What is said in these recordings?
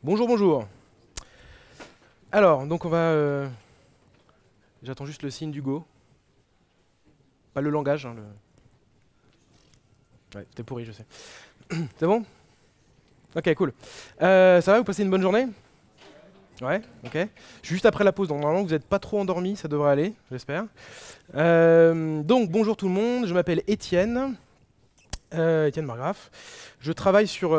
Bonjour, bonjour. Alors, donc on va... J'attends juste le signe du go. Pas le langage. Hein, Ouais, c'était pourri, je sais. C'est bon? Ok, cool. Ça va, vous passez une bonne journée? Ouais, ok. Je suis juste après la pause, donc normalement vous n'êtes pas trop endormi, ça devrait aller, j'espère. Donc bonjour tout le monde, je m'appelle Étienne. Étienne Margraff. Je travaille sur,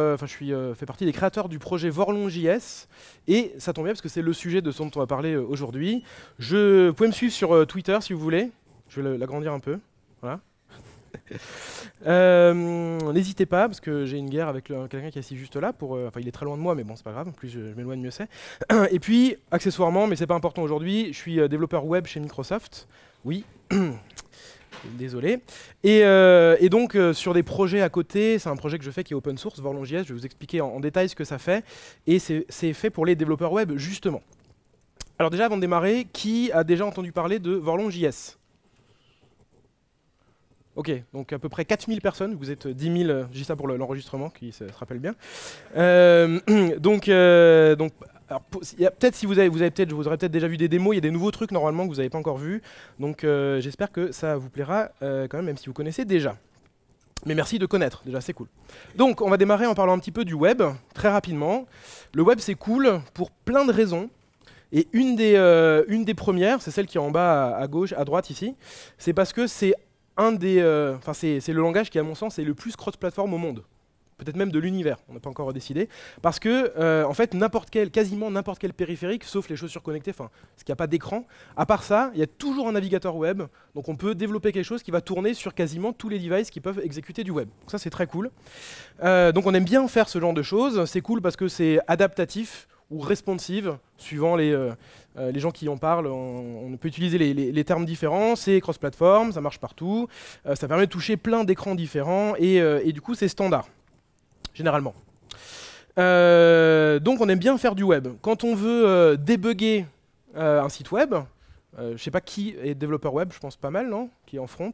fais partie des créateurs du projet Vorlon.js et ça tombe bien parce que c'est le sujet de ce dont on va parler aujourd'hui. Vous pouvez me suivre sur Twitter si vous voulez. Je vais l'agrandir un peu. Voilà. N'hésitez pas parce que j'ai une guerre avec quelqu'un qui est assis juste là. Il est très loin de moi, mais bon, c'est pas grave. En plus, je m'éloigne, mieux c'est. Et puis, accessoirement, mais c'est pas important aujourd'hui, je suis développeur web chez Microsoft. Oui. Désolé. Et donc, sur des projets à côté, c'est un projet que je fais qui est open source, Vorlon.js. Je vais vous expliquer en détail ce que ça fait. Et c'est fait pour les développeurs web, justement. Alors déjà, avant de démarrer, qui a déjà entendu parler de Vorlon.js? Ok, donc à peu près 4000 personnes, vous êtes 10 000, j'ai ça pour l'enregistrement, qui se rappelle bien. Donc, peut-être si vous aurez peut-être déjà vu des démos, il y a des nouveaux trucs normalement que vous n'avez pas encore vus. Donc j'espère que ça vous plaira quand même si vous connaissez déjà. Mais merci de connaître, déjà c'est cool. Donc on va démarrer en parlant un petit peu du web, très rapidement. Le web c'est cool pour plein de raisons. Et une des premières, c'est celle qui est en bas à gauche, à droite ici, c'est parce que c'est c'est le langage qui, à mon sens, est le plus cross-platform au monde. Peut-être même de l'univers, on n'a pas encore décidé. Parce que, en fait, quasiment n'importe quel périphérique, sauf les chaussures connectées, parce qu'il n'y a pas d'écran, à part ça, il y a toujours un navigateur web. Donc on peut développer quelque chose qui va tourner sur quasiment tous les devices qui peuvent exécuter du web. Donc ça, c'est très cool. Donc on aime bien faire ce genre de choses. C'est cool parce que c'est adaptatif ou responsive, suivant les gens qui en parlent. On peut utiliser les termes différents, c'est cross-platform, ça marche partout, ça permet de toucher plein d'écrans différents, et du coup c'est standard, généralement. Donc on aime bien faire du web. Quand on veut débugger un site web, je sais pas qui est développeur web, je pense pas mal, non? Qui est en front.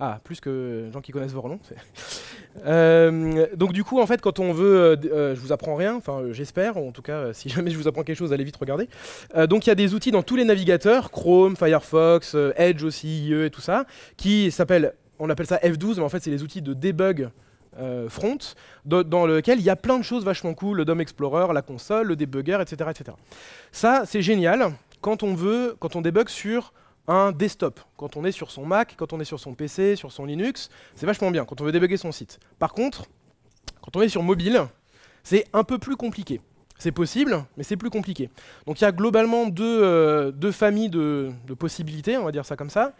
Ah, plus que gens qui connaissent Vorlon. Donc du coup, en fait, quand on veut, je vous apprends rien, enfin j'espère, en tout cas, si jamais je vous apprends quelque chose, allez vite regarder. Donc il y a des outils dans tous les navigateurs, Chrome, Firefox, Edge aussi, IE et tout ça, qui s'appellent, on appelle ça F12, mais en fait c'est les outils de debug front, dans lequel il y a plein de choses vachement cool, le DOM Explorer, la console, le debugger, etc., etc. Ça, c'est génial quand on débug sur un desktop, quand on est sur son Mac, quand on est sur son PC, sur son Linux, c'est vachement bien quand on veut débugger son site. Par contre, quand on est sur mobile, c'est un peu plus compliqué. C'est possible, mais c'est plus compliqué. Donc il y a globalement deux familles de possibilités, on va dire ça comme ça.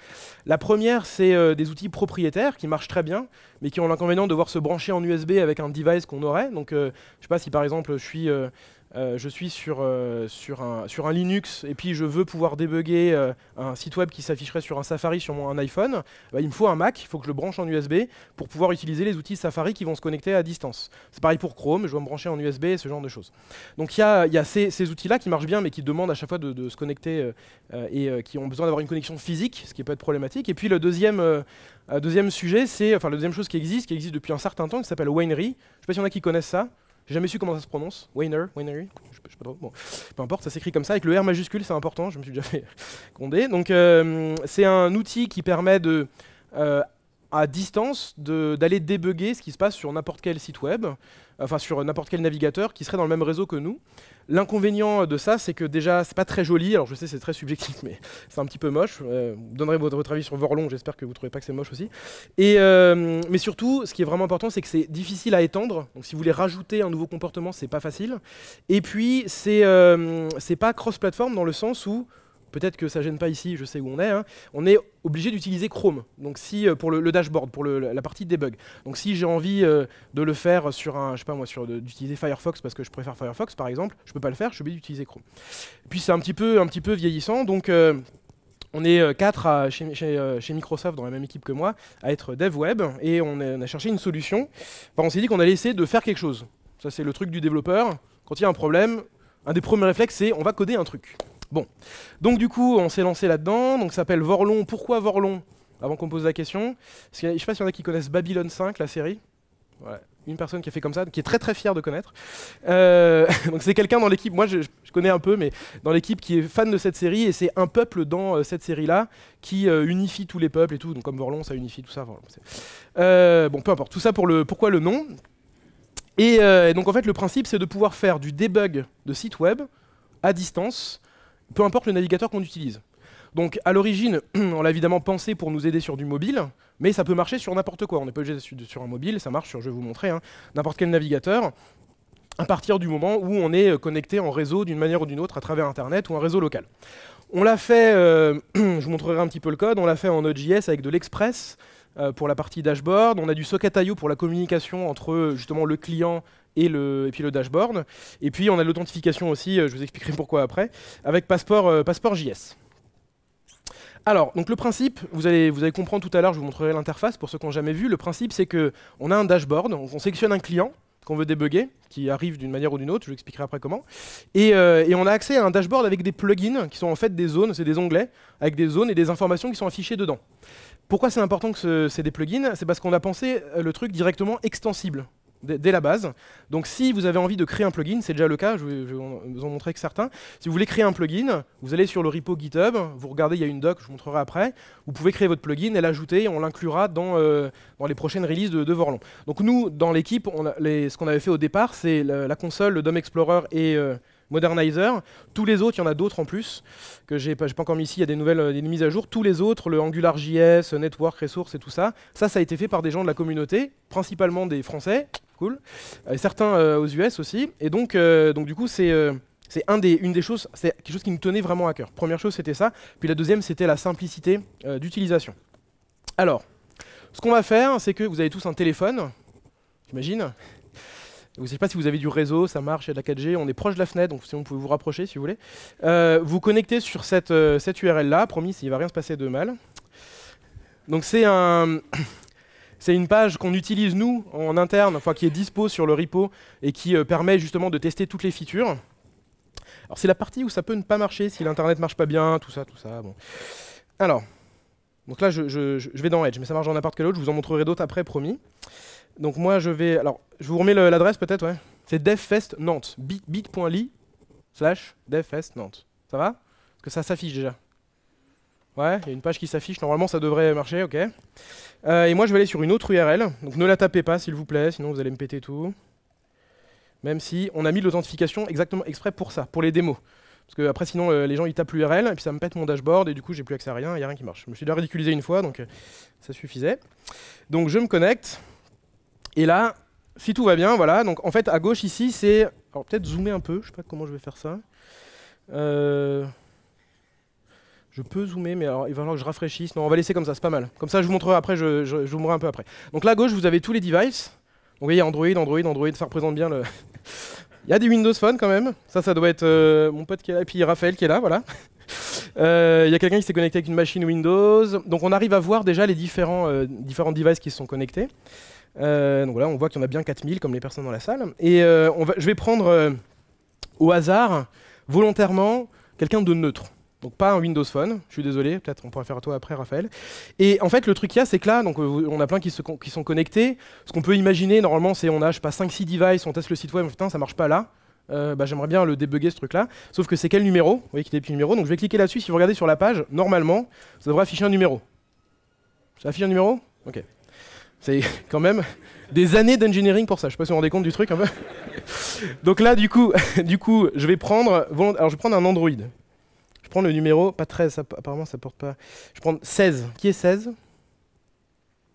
La première, c'est des outils propriétaires qui marchent très bien, mais qui ont l'inconvénient de devoir se brancher en USB avec un device qu'on aurait. Donc je sais pas si par exemple je suis sur un Linux et puis je veux pouvoir débugger un site web qui s'afficherait sur un Safari sur un iPhone, bah, il me faut un Mac, il faut que je le branche en USB pour pouvoir utiliser les outils Safari qui vont se connecter à distance. C'est pareil pour Chrome, je dois me brancher en USB et ce genre de choses. Donc il y a ces outils-là qui marchent bien mais qui demandent à chaque fois de se connecter et qui ont besoin d'avoir une connexion physique, ce qui peut être problématique. Et puis le deuxième sujet, la deuxième chose qui existe depuis un certain temps, qui s'appelle Winery. Je ne sais pas s'il y en a qui connaissent ça. J'ai jamais su comment ça se prononce. Winery, je sais pas trop. Bon, peu importe, ça s'écrit comme ça avec le R majuscule, c'est important. Je me suis déjà fait gronder. Donc c'est un outil qui permet à distance d'aller débugger ce qui se passe sur n'importe quel site web, enfin sur n'importe quel navigateur qui serait dans le même réseau que nous. L'inconvénient de ça, c'est que déjà, c'est pas très joli. Alors je sais, c'est très subjectif, mais c'est un petit peu moche. Vous donnerez votre avis sur Vorlon, j'espère que vous trouvez pas que c'est moche aussi. Mais surtout, ce qui est vraiment important, c'est que c'est difficile à étendre. Donc si vous voulez rajouter un nouveau comportement, c'est pas facile. Et puis, c'est pas cross-platform dans le sens où, peut-être que ça gêne pas ici, je sais où on est. Hein. On est obligé d'utiliser Chrome. Donc si pour le dashboard, pour la partie debug. Donc si j'ai envie de le faire sur un, je sais pas moi, d'utiliser Firefox parce que je préfère Firefox par exemple, je peux pas le faire, je suis obligé d'utiliser Chrome. Et puis c'est un petit peu vieillissant. Donc on est 4 chez Microsoft dans la même équipe que moi à être dev web et on a cherché une solution. Enfin, on s'est dit qu'on allait essayer de faire quelque chose. Ça c'est le truc du développeur. Quand il y a un problème, un des premiers réflexes c'est on va coder un truc. Bon, donc du coup, on s'est lancé là-dedans. Donc, ça s'appelle Vorlon. Pourquoi Vorlon? Avant qu'on pose la question. Je ne sais pas s'il y en a qui connaissent Babylon 5, la série. Voilà. Une personne qui a fait comme ça, qui est très très fière de connaître. Donc c'est quelqu'un dans l'équipe, moi je connais un peu, mais dans l'équipe qui est fan de cette série, et c'est un peuple dans cette série-là qui unifie tous les peuples et tout, donc comme Vorlon ça unifie tout ça. Bon, peu importe, tout ça pour pourquoi le nom. Et donc en fait le principe c'est de pouvoir faire du debug de site web à distance, peu importe le navigateur qu'on utilise. Donc à l'origine, on l'a évidemment pensé pour nous aider sur du mobile, mais ça peut marcher sur n'importe quoi. On n'est pas obligé d'être sur un mobile, ça marche sur, je vais vous montrer, hein, n'importe quel navigateur, à partir du moment où on est connecté en réseau d'une manière ou d'une autre à travers Internet ou un réseau local. On l'a fait, je vous montrerai un petit peu le code, on l'a fait en Node.js avec de l'Express pour la partie dashboard, on a du Socket.io pour la communication entre justement le client et puis le dashboard, et puis on a de l'authentification aussi, je vous expliquerai pourquoi après, avec Passport.js. Alors, donc le principe, vous allez comprendre tout à l'heure, je vous montrerai l'interface pour ceux qui n'ont jamais vu. Le principe, c'est qu'on a un dashboard, on sélectionne un client qu'on veut débugger, qui arrive d'une manière ou d'une autre, je vous expliquerai après comment. Et on a accès à un dashboard avec des plugins qui sont en fait des zones, c'est des onglets, avec des zones et des informations qui sont affichées dedans. Pourquoi c'est important que c'est des plugins? C'est parce qu'on a pensé le truc directement extensible. Dès la base. Donc si vous avez envie de créer un plugin, c'est déjà le cas, je vais vous en montrer que certains. Si vous voulez créer un plugin, vous allez sur le repo GitHub, vous regardez, il y a une doc, je vous montrerai après. Vous pouvez créer votre plugin et l'ajouter, on l'inclura dans les prochaines releases de Vorlon. Donc nous, dans l'équipe, ce qu'on avait fait au départ, c'est la console, le DOM Explorer et Modernizer. Tous les autres, il y en a d'autres en plus, que j'ai pas encore mis ici, il y a des mises à jour. Tous les autres, le AngularJS, Network, Resource et tout ça, ça a été fait par des gens de la communauté, principalement des Français. Cool. Certains aux US aussi. Et donc du coup, c'est une des choses, c'est quelque chose qui nous tenait vraiment à cœur. Première chose, c'était ça. Puis la deuxième, c'était la simplicité d'utilisation. Alors, ce qu'on va faire, c'est que vous avez tous un téléphone, j'imagine. Je ne sais pas si vous avez du réseau, ça marche, il y a de la 4G, on est proche de la fenêtre, donc sinon vous pouvez vous rapprocher si vous voulez. Vous connectez sur cette URL-là, promis, il ne va rien se passer de mal. Donc c'est une page qu'on utilise nous en interne, enfin qui est dispo sur le repo et qui permet justement de tester toutes les features. Alors c'est la partie où ça peut ne pas marcher si l'internet marche pas bien, tout ça. Bon. Alors, donc là je vais dans Edge, mais ça marche dans n'importe quel autre. Je vous en montrerai d'autres après, promis. Donc moi je vais, alors je vous remets l'adresse peut-être, ouais. C'est DevFest Nantes, bit.ly/DevFest Nantes. Ça va? Est-ce que ça s'affiche déjà? Ouais, il y a une page qui s'affiche, normalement ça devrait marcher, ok. Et moi je vais aller sur une autre URL, donc ne la tapez pas s'il vous plaît, sinon vous allez me péter tout. Même si on a mis l'authentification exactement exprès pour ça, pour les démos. Parce que après sinon les gens ils tapent l'URL et puis ça me pète mon dashboard et du coup j'ai plus accès à rien, il n'y a rien qui marche. Je me suis déjà ridiculisé une fois donc ça suffisait. Donc je me connecte et là, si tout va bien, voilà, donc en fait à gauche ici c'est... Alors peut-être zoomer un peu, je sais pas comment je vais faire ça. Je peux zoomer, mais alors, il va falloir que je rafraîchisse. Non, on va laisser comme ça, c'est pas mal. Comme ça, je vous montrerai après, je zoomerai un peu après. Donc là, à gauche, vous avez tous les devices. Donc vous voyez, Android, ça représente bien le... Il y a des Windows Phone quand même. Ça doit être mon pote qui est là, et puis Raphaël qui est là, voilà. Il y a quelqu'un qui s'est connecté avec une machine Windows. Donc on arrive à voir déjà les différents devices qui se sont connectés. Donc voilà, on voit qu'il y en a bien 4000, comme les personnes dans la salle. Et je vais prendre au hasard, volontairement, quelqu'un de neutre. Donc pas un Windows Phone, je suis désolé, peut-être on pourra faire à toi après Raphaël. Et en fait le truc qu'il y a c'est que là, donc, on a plein qui sont connectés. Ce qu'on peut imaginer normalement c'est on a je sais pas 5-6 devices, on teste le site web, putain ça marche pas là. J'aimerais bien le débugger ce truc là. Sauf que c'est quel numéro? Vous voyez qu'il est depuis le numéro, donc je vais cliquer là-dessus, si vous regardez sur la page, normalement ça devrait afficher un numéro. Ça affiche un numéro? Ok. C'est quand même des années d'engineering pour ça, je sais pas si vous vous rendez compte du truc un peu. Donc là du coup je vais prendre un Android. Je prends le numéro, pas 13, apparemment ça porte pas. Je prends 16. Qui est 16?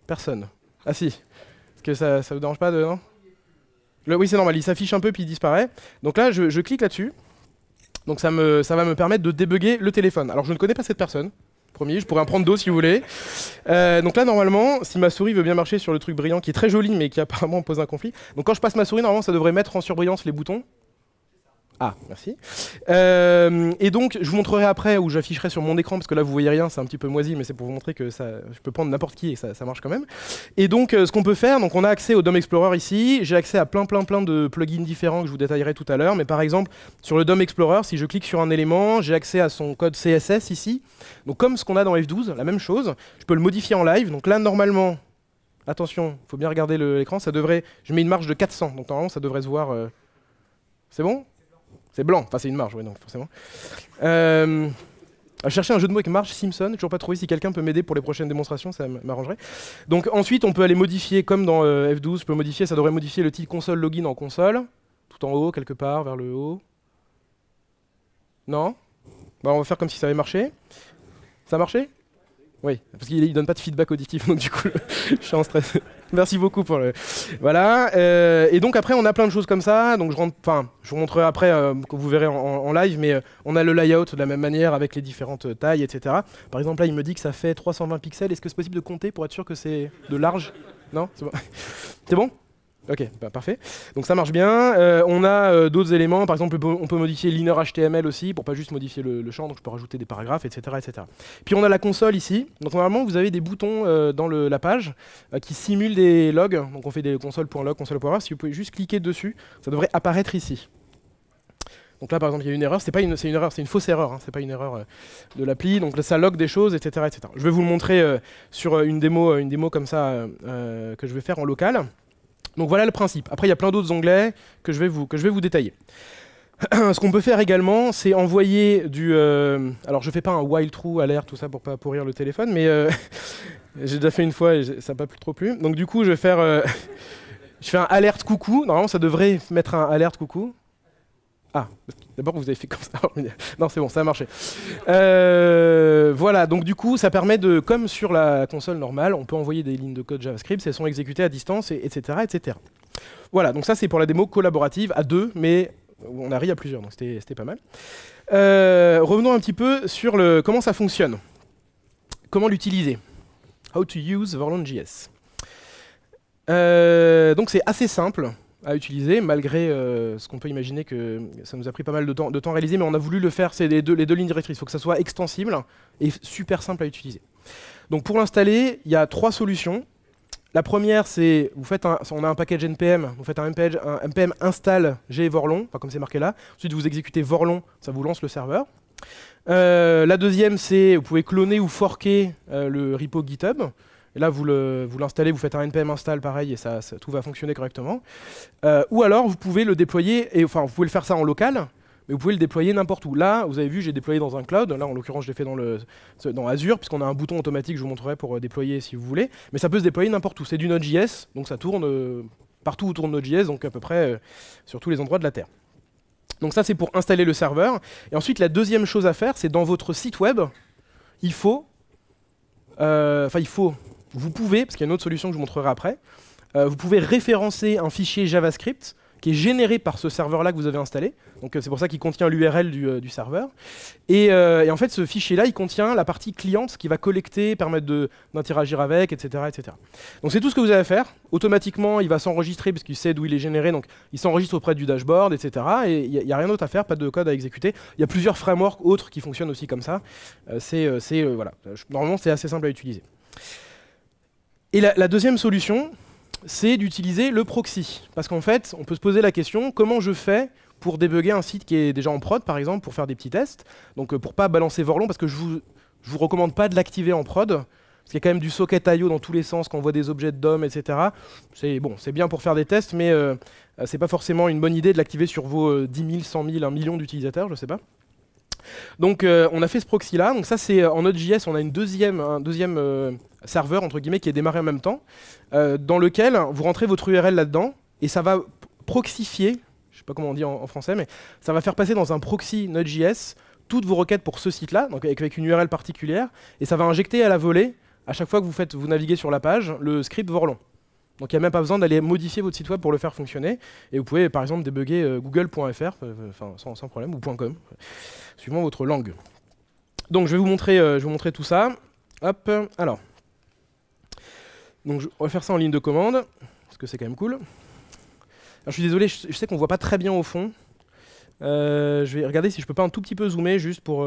Personne. Ah si. Est-ce que ça vous dérange pas de... Non oui, c'est normal, il s'affiche un peu puis il disparaît. Donc là, je clique là-dessus. Donc ça va me permettre de débugger le téléphone. Alors je ne connais pas cette personne. Promis, je pourrais en prendre d'autres si vous voulez. Donc là, normalement, si ma souris veut bien marcher sur le truc brillant, qui est très joli, mais qui apparemment pose un conflit. Donc quand je passe ma souris, normalement, ça devrait mettre en surbrillance les boutons. Ah, merci. Et donc, je vous montrerai après où j'afficherai sur mon écran, parce que là, vous voyez rien, c'est un petit peu moisi, mais c'est pour vous montrer que je peux prendre n'importe qui et ça marche quand même. Et donc, ce qu'on peut faire, donc on a accès au DOM Explorer ici, j'ai accès à plein de plugins différents que je vous détaillerai tout à l'heure, mais par exemple, sur le DOM Explorer, si je clique sur un élément, j'ai accès à son code CSS ici. Donc, comme ce qu'on a dans F12, la même chose, je peux le modifier en live. Donc là, normalement, Attention, il faut bien regarder l'écran, ça devrait... Je mets une marge de 400, donc normalement ça devrait se voir... C'est bon? C'est blanc, enfin c'est une marge, oui, non, forcément. Je cherchais un jeu de mots avec Marge Simpson, toujours pas trouvé. Si quelqu'un peut m'aider pour les prochaines démonstrations, ça m'arrangerait. Donc ensuite, on peut aller modifier, comme dans F12, je peux modifier, ça devrait modifier le titre console login en console, tout en haut, quelque part, vers le haut. Non? Bah, on va faire comme si ça avait marché. Ça a marché? Oui, parce qu'il donne pas de feedback auditif, donc du coup, je suis en stress. Merci beaucoup pour le... Voilà, et donc après, on a plein de choses comme ça, donc je vous montrerai après, que vous verrez en live, mais on a le layout de la même manière, avec les différentes tailles, etc. Par exemple, là, il me dit que ça fait 320 pixels, est-ce que c'est possible de compter pour être sûr que c'est de large? Non? C'est bon? C'est bon? Ok, bah, parfait. Donc ça marche bien. On a d'autres éléments. Par exemple, on peut modifier l'inner HTML aussi pour pas juste modifier le champ. Donc je peux rajouter des paragraphes, etc., etc. Puis on a la console ici. Donc normalement, vous avez des boutons dans la page qui simulent des logs. Donc on fait des console.log, console.log. Si vous pouvez juste cliquer dessus, ça devrait apparaître ici. Donc là, par exemple, il y a une erreur. C'est une erreur, c'est une fausse erreur. Hein. C'est pas une erreur de l'appli. Donc là, ça log des choses, etc., etc. Je vais vous le montrer sur une démo comme ça que je vais faire en local. Donc voilà le principe. Après, il y a plein d'autres onglets que je vais vous détailler. Ce qu'on peut faire également, c'est envoyer du... alors, je ne fais pas un while true, alerte, tout ça, pour pas pourrir le téléphone, mais j'ai déjà fait une fois et ça n'a pas trop plu. Donc du coup, je vais faire... je fais un alerte coucou. Normalement, ça devrait mettre un alerte coucou. Ah, d'abord vous avez fait comme ça. Non, c'est bon, ça a marché. Voilà, donc du coup, ça permet de, comme sur la console normale, on peut envoyer des lignes de code JavaScript, elles sont exécutées à distance, etc., etc. Voilà, donc ça c'est pour la démo collaborative à deux, mais on a ri à plusieurs, donc c'était pas mal. Revenons un petit peu sur comment ça fonctionne. Comment l'utiliser. How to use Vorlon.js. Donc c'est assez simple à utiliser, malgré ce qu'on peut imaginer que ça nous a pris pas mal de temps à réaliser, mais on a voulu le faire, c'est les deux lignes directrices. Il faut que ça soit extensible et super simple à utiliser. Donc pour l'installer, il y a 3 solutions. La première, c'est, on a un package npm, vous faites un npm install gvorlon, enfin comme c'est marqué là. Ensuite, vous exécutez vorlon, ça vous lance le serveur. La deuxième, c'est, vous pouvez cloner ou forker le repo GitHub. Et là, vous l'installez, vous faites un npm install pareil et tout va fonctionner correctement. Ou alors, vous pouvez le déployer, vous pouvez le faire ça en local, mais vous pouvez le déployer n'importe où. Là, vous avez vu, j'ai déployé dans un cloud. Là, en l'occurrence, je l'ai fait dans Azure, puisqu'on a un bouton automatique, je vous montrerai pour déployer si vous voulez. Mais ça peut se déployer n'importe où. C'est du Node.js, donc ça tourne partout où tourne Node.js, donc à peu près sur tous les endroits de la Terre. Donc ça, c'est pour installer le serveur. Et ensuite, la deuxième chose à faire, c'est dans votre site web, vous pouvez, parce qu'il y a une autre solution que je vous montrerai après, vous pouvez référencer un fichier JavaScript qui est généré par ce serveur-là que vous avez installé. Donc c'est pour ça qu'il contient l'URL du serveur. Et en fait, ce fichier-là, il contient la partie cliente qui va collecter, permettre d'interagir avec, etc., etc. Donc c'est tout ce que vous avez à faire. Automatiquement, il va s'enregistrer parce qu'il sait d'où il est généré. Donc il s'enregistre auprès du dashboard, etc. Et il n'y a rien d'autre à faire, pas de code à exécuter. Il y a plusieurs frameworks autres qui fonctionnent aussi comme ça. Voilà. Normalement, c'est assez simple à utiliser. Et la deuxième solution, c'est d'utiliser le proxy. Parce qu'en fait, on peut se poser la question, comment je fais pour débugger un site qui est déjà en prod, par exemple, pour faire des petits tests. Donc pour pas balancer Vorlon, parce que je vous recommande pas de l'activer en prod, parce qu'il y a quand même du socket IO dans tous les sens, quand on voit des objets de DOM, etc. C'est bien pour faire des tests, mais c'est pas forcément une bonne idée de l'activer sur vos 10 000, 100 000, 1 million d'utilisateurs, je sais pas. Donc on a fait ce proxy là, donc ça c'est en Node.js, on a un deuxième serveur entre guillemets qui est démarré en même temps, dans lequel vous rentrez votre URL là-dedans et ça va proxifier, je sais pas comment on dit en français, mais ça va faire passer dans un proxy Node.js toutes vos requêtes pour ce site-là, donc avec une URL particulière, et ça va injecter à la volée, à chaque fois que vous naviguez sur la page, le script Vorlon. Donc il n'y a même pas besoin d'aller modifier votre site web pour le faire fonctionner. Et vous pouvez par exemple débugger google.fr sans problème, ou .com, suivant votre langue. Donc je vais vous montrer tout ça. Hop, alors. Donc on va faire ça en ligne de commande, parce que c'est quand même cool. Alors, je suis désolé, je sais qu'on ne voit pas très bien au fond. Je vais regarder si je peux pas un tout petit peu zoomer juste pour...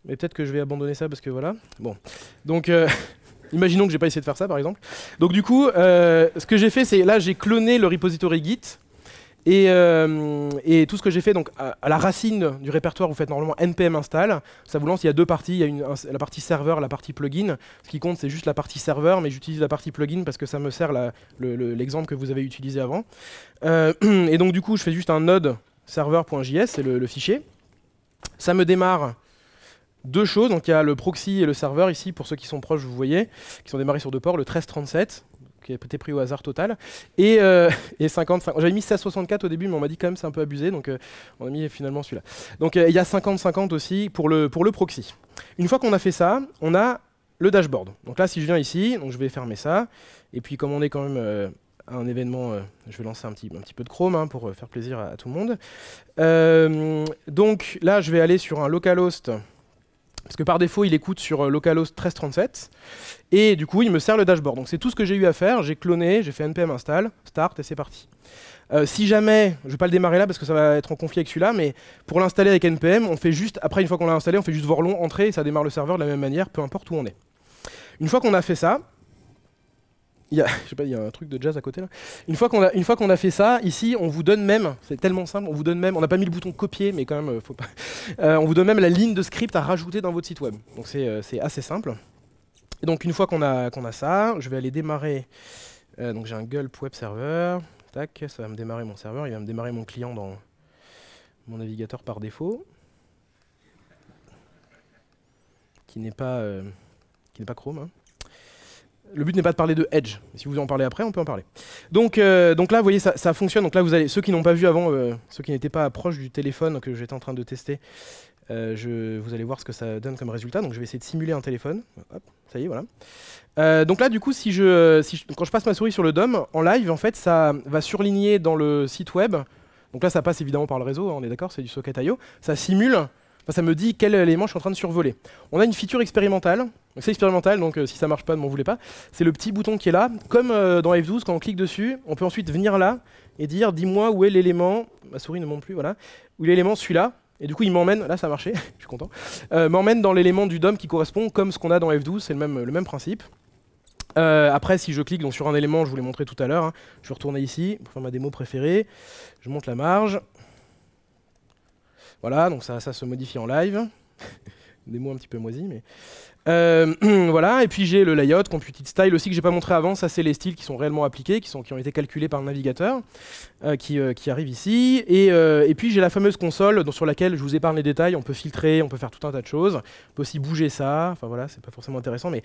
Mais peut-être que je vais abandonner ça parce que voilà. Bon, donc... Imaginons que j'ai pas essayé de faire ça par exemple. Donc du coup, ce que j'ai fait, c'est là j'ai cloné le repository Git Et tout ce que j'ai fait, donc à la racine du répertoire, vous faites normalement npm install. Ça vous lance, il y a deux parties, il y a la partie serveur, la partie plugin. Ce qui compte, c'est juste la partie serveur, mais j'utilise la partie plugin parce que ça me sert l'exemple que vous avez utilisé avant. Et donc du coup, je fais juste un node server.js, c'est le fichier. Ça me démarre deux choses, donc il y a le proxy et le serveur ici, pour ceux qui sont proches, vous voyez, qui sont démarrés sur deux ports, le 1337. Qui a été pris au hasard total, et 50-50. J'avais mis 16-64 au début, mais on m'a dit quand même c'est un peu abusé, donc on a mis finalement celui-là. Donc il y a 50-50 aussi pour le proxy. Une fois qu'on a fait ça, on a le dashboard. Donc là, si je viens ici, donc je vais fermer ça, et puis comme on est quand même à un événement, je vais lancer un petit peu de Chrome hein, pour faire plaisir à tout le monde. Donc là, je vais aller sur un localhost, parce que par défaut, il écoute sur localhost 1337. Et du coup, il me sert le dashboard. Donc c'est tout ce que j'ai eu à faire. J'ai cloné, j'ai fait npm install, start, et c'est parti. Si jamais, je ne vais pas le démarrer là parce que ça va être en conflit avec celui-là, mais pour l'installer avec npm, on fait juste, après une fois qu'on l'a installé, on fait juste vorlon, entrer, et ça démarre le serveur de la même manière, peu importe où on est. Une fois qu'on a fait ça, je sais pas, il y a un truc de jazz à côté là. Une fois qu'on a fait ça, ici, on vous donne même, c'est tellement simple, on vous donne même, on n'a pas mis le bouton copier, mais quand même, faut pas. On vous donne même la ligne de script à rajouter dans votre site web. Donc c'est assez simple. Et donc une fois qu'on a ça, je vais aller démarrer. Donc j'ai un gulp web server. Tac, ça va me démarrer mon serveur, il va me démarrer mon client dans mon navigateur par défaut, qui n'est pas Chrome. Hein. Le but n'est pas de parler de Edge. Si vous en parlez après, on peut en parler. Donc là, vous voyez, ça fonctionne. Donc là, vous allez, ceux qui n'ont pas vu avant, ceux qui n'étaient pas proches du téléphone que j'étais en train de tester, vous allez voir ce que ça donne comme résultat. Donc je vais essayer de simuler un téléphone. Hop, ça y est, voilà. Donc là, du coup, quand je passe ma souris sur le DOM, en live, en fait, ça va surligner dans le site web. Donc là, ça passe évidemment par le réseau, hein, on est d'accord, c'est du Socket.io. Ça simule. Enfin, ça me dit quel élément je suis en train de survoler. On a une feature expérimentale. C'est expérimental, donc si ça marche pas, ne m'en voulez pas. C'est le petit bouton qui est là. Comme dans F12, quand on clique dessus, on peut ensuite venir là et dire dis-moi où est l'élément. Ma souris ne monte plus, voilà. Où est l'élément, celui-là. Et du coup, il m'emmène. Là, ça a marché, je suis content. M'emmène dans l'élément du DOM qui correspond, comme ce qu'on a dans F12, c'est le même principe. Après, si je clique donc, sur un élément, je vous l'ai montré tout à l'heure. Hein, je vais retourner ici pour faire ma démo préférée. Je monte la marge. Voilà, donc ça se modifie en live. Des mots un petit peu moisis, mais... voilà, et puis j'ai le layout, computed style aussi que j'ai pas montré avant. Ça, c'est les styles qui sont réellement appliqués, qui ont été calculés par le navigateur, qui arrivent ici. Et puis j'ai la fameuse console sur laquelle je vous épargne les détails. On peut filtrer, on peut faire tout un tas de choses. On peut aussi bouger ça. Enfin voilà, c'est pas forcément intéressant, mais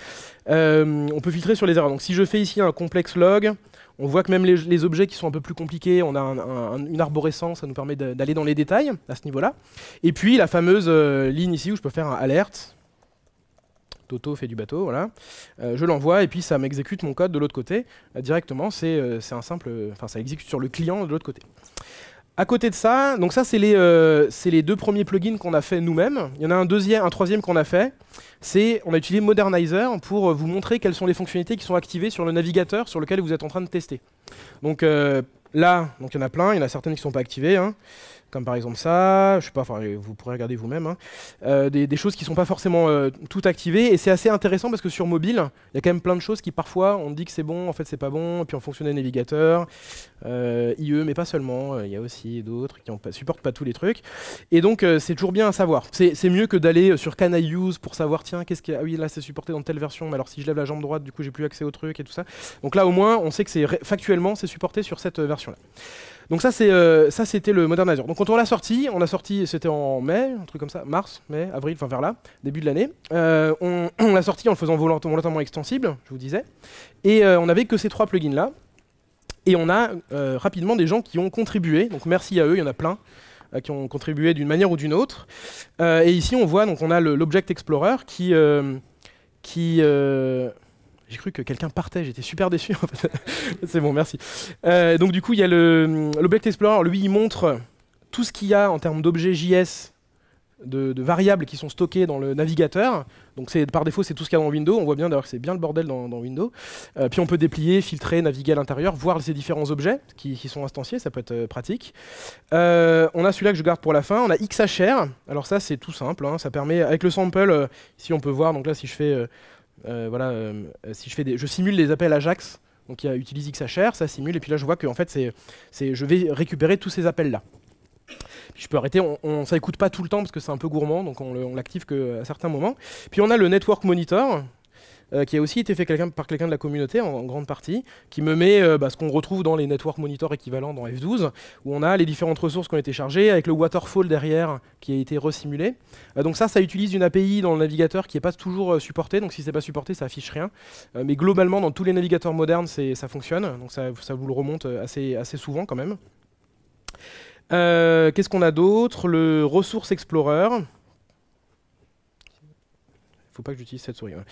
on peut filtrer sur les erreurs. Donc si je fais ici un complex log, on voit que même les objets qui sont un peu plus compliqués, on a une arborescence, ça nous permet d'aller dans les détails à ce niveau-là. Et puis la fameuse ligne ici où je peux faire un alert. Toto fait du bateau, voilà. Je l'envoie et puis ça m'exécute mon code de l'autre côté directement. C'est un simple, enfin ça exécute sur le client de l'autre côté. À côté de ça, donc ça c'est les deux premiers plugins qu'on a fait nous-mêmes. Il y en a un troisième qu'on a fait. On a utilisé Modernizer pour vous montrer quelles sont les fonctionnalités qui sont activées sur le navigateur sur lequel vous êtes en train de tester. Donc là, donc il y en a plein, il y en a certaines qui ne sont pas activées. Hein. Comme par exemple ça, je sais pas, enfin, vous pourrez regarder vous-même, hein. Des choses qui ne sont pas forcément toutes activées, et c'est assez intéressant parce que sur mobile, il y a quand même plein de choses qui parfois on dit que c'est bon, en fait c'est pas bon, et puis en fonction des navigateurs, IE, mais pas seulement, il y a aussi d'autres qui ne supportent pas tous les trucs, et donc c'est toujours bien à savoir. C'est mieux que d'aller sur Can I Use pour savoir, tiens, ah oui, là c'est supporté dans telle version, mais alors si je lève la jambe droite, du coup j'ai plus accès au truc et tout ça. Donc là au moins, on sait que factuellement c'est supporté sur cette version-là. Donc ça c'était le Modernizer. Donc quand on l'a sorti, c'était en mai, un truc comme ça, mars, mai, avril, enfin vers là, début de l'année. On l'a sorti en le faisant volontairement extensible, je vous disais. Et on n'avait que ces trois plugins là. Et on a rapidement des gens qui ont contribué. Donc merci à eux, il y en a plein qui ont contribué d'une manière ou d'une autre. Et ici on voit, donc on a l'Object Explorer qui j'ai cru que quelqu'un partait, j'étais super déçu. En fait. C'est bon, merci. Donc du coup, il y a l'Object Explorer, lui, il montre tout ce qu'il y a en termes d'objets JS, de variables qui sont stockées dans le navigateur. Donc par défaut, c'est tout ce qu'il y a dans Windows. On voit bien d'ailleurs que c'est bien le bordel dans Windows. Puis on peut déplier, filtrer, naviguer à l'intérieur, voir ces différents objets qui sont instanciés, ça peut être pratique. On a celui-là que je garde pour la fin. On a XHR. Alors ça, c'est tout simple. Hein. Ça permet, avec le sample, ici on peut voir, donc là si je fais... je simule les appels Ajax Donc il utilise XHR, ça simule, et puis là je vois que en fait, je vais récupérer tous ces appels-là. Puis je peux arrêter, ça écoute pas tout le temps parce que c'est un peu gourmand, donc on l'active qu'à certains moments. Puis on a le Network Monitor, qui a aussi été fait par quelqu'un de la communauté en grande partie, qui me met ce qu'on retrouve dans les Network Monitor équivalents dans F12, où on a les différentes ressources qui ont été chargées, avec le waterfall derrière qui a été resimulé. Donc ça utilise une API dans le navigateur qui n'est pas toujours supportée, donc si c'est pas supporté, ça affiche rien. Mais globalement, dans tous les navigateurs modernes, ça fonctionne, donc ça vous le remonte assez souvent quand même. Qu'est-ce qu'on a d'autre? Le Resource Explorer. Faut pas que j'utilise cette souris. Ouais.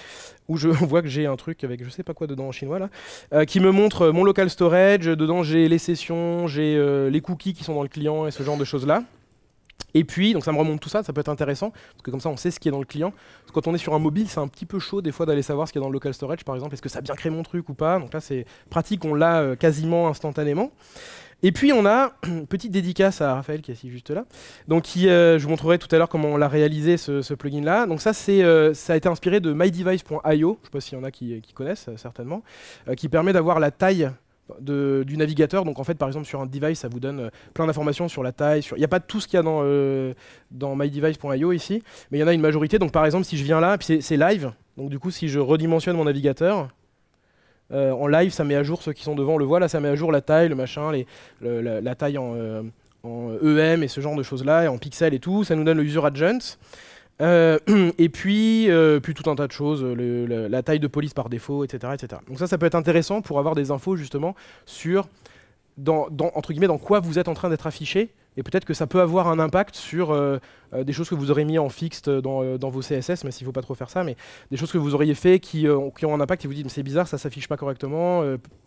Où on voit que j'ai un truc avec je sais pas quoi dedans en chinois là, qui me montre mon local storage. Dedans j'ai les sessions, j'ai les cookies qui sont dans le client et ce genre de choses là. Et puis, donc ça me remonte tout ça, ça peut être intéressant, parce que comme ça on sait ce qui est dans le client. Parce que quand on est sur un mobile, c'est un petit peu chaud des fois d'aller savoir ce qu'il y a dans le local storage par exemple, est-ce que ça a bien créé mon truc ou pas. Donc là c'est pratique, on l'a quasiment instantanément. Et puis on a une petite dédicace à Raphaël qui est assis juste là. Donc je vous montrerai tout à l'heure comment on l'a réalisé ce plugin là. Donc ça a été inspiré de mydevice.io, je ne sais pas s'il y en a qui connaissent certainement, qui permet d'avoir la taille du navigateur. Donc en fait par exemple sur un device ça vous donne plein d'informations sur la taille. Il n'y a pas tout ce qu'il y a dans mydevice.io ici, mais il y en a une majorité. Donc par exemple si je viens là, puis c'est live, donc du coup si je redimensionne mon navigateur, en live, ça met à jour ceux qui sont devant, on le voit là, ça met à jour la taille, le machin, la taille en EM et ce genre de choses-là, et en pixels et tout. Ça nous donne le user adjunct. Et puis tout un tas de choses, la taille de police par défaut, etc., etc. Donc ça peut être intéressant pour avoir des infos justement sur, entre guillemets, dans quoi vous êtes en train d'être affiché. Et peut-être que ça peut avoir un impact sur des choses que vous aurez mis en fixed dans vos CSS, mais s'il ne faut pas trop faire ça, mais des choses que vous auriez fait qui ont un impact et vous dites mais c'est bizarre, ça ne s'affiche pas correctement,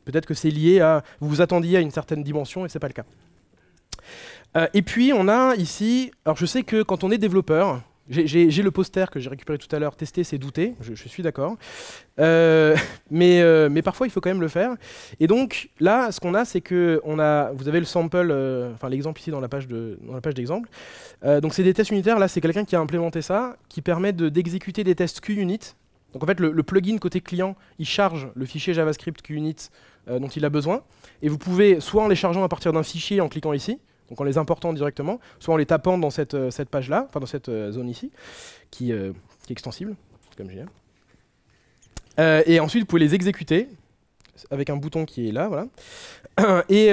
peut-être que c'est lié à... Vous vous attendiez à une certaine dimension et ce n'est pas le cas. Et puis on a ici... Alors je sais que quand on est développeur, j'ai le poster que j'ai récupéré tout à l'heure, tester c'est douter, je suis d'accord. Mais parfois il faut quand même le faire. Et donc là, ce qu'on a, c'est que vous avez le sample, enfin l'exemple ici dans la page d'exemple. Donc c'est des tests unitaires, là c'est quelqu'un qui a implémenté ça, qui permet d'exécuter des tests QUnit. Donc en fait le plugin côté client, il charge le fichier JavaScript QUnit dont il a besoin. Et vous pouvez, soit en les chargeant à partir d'un fichier en cliquant ici, donc en les important directement, soit en les tapant dans cette page-là, enfin dans cette zone ici, qui est extensible, comme je viens. Et ensuite, vous pouvez les exécuter avec un bouton qui est là, voilà. Et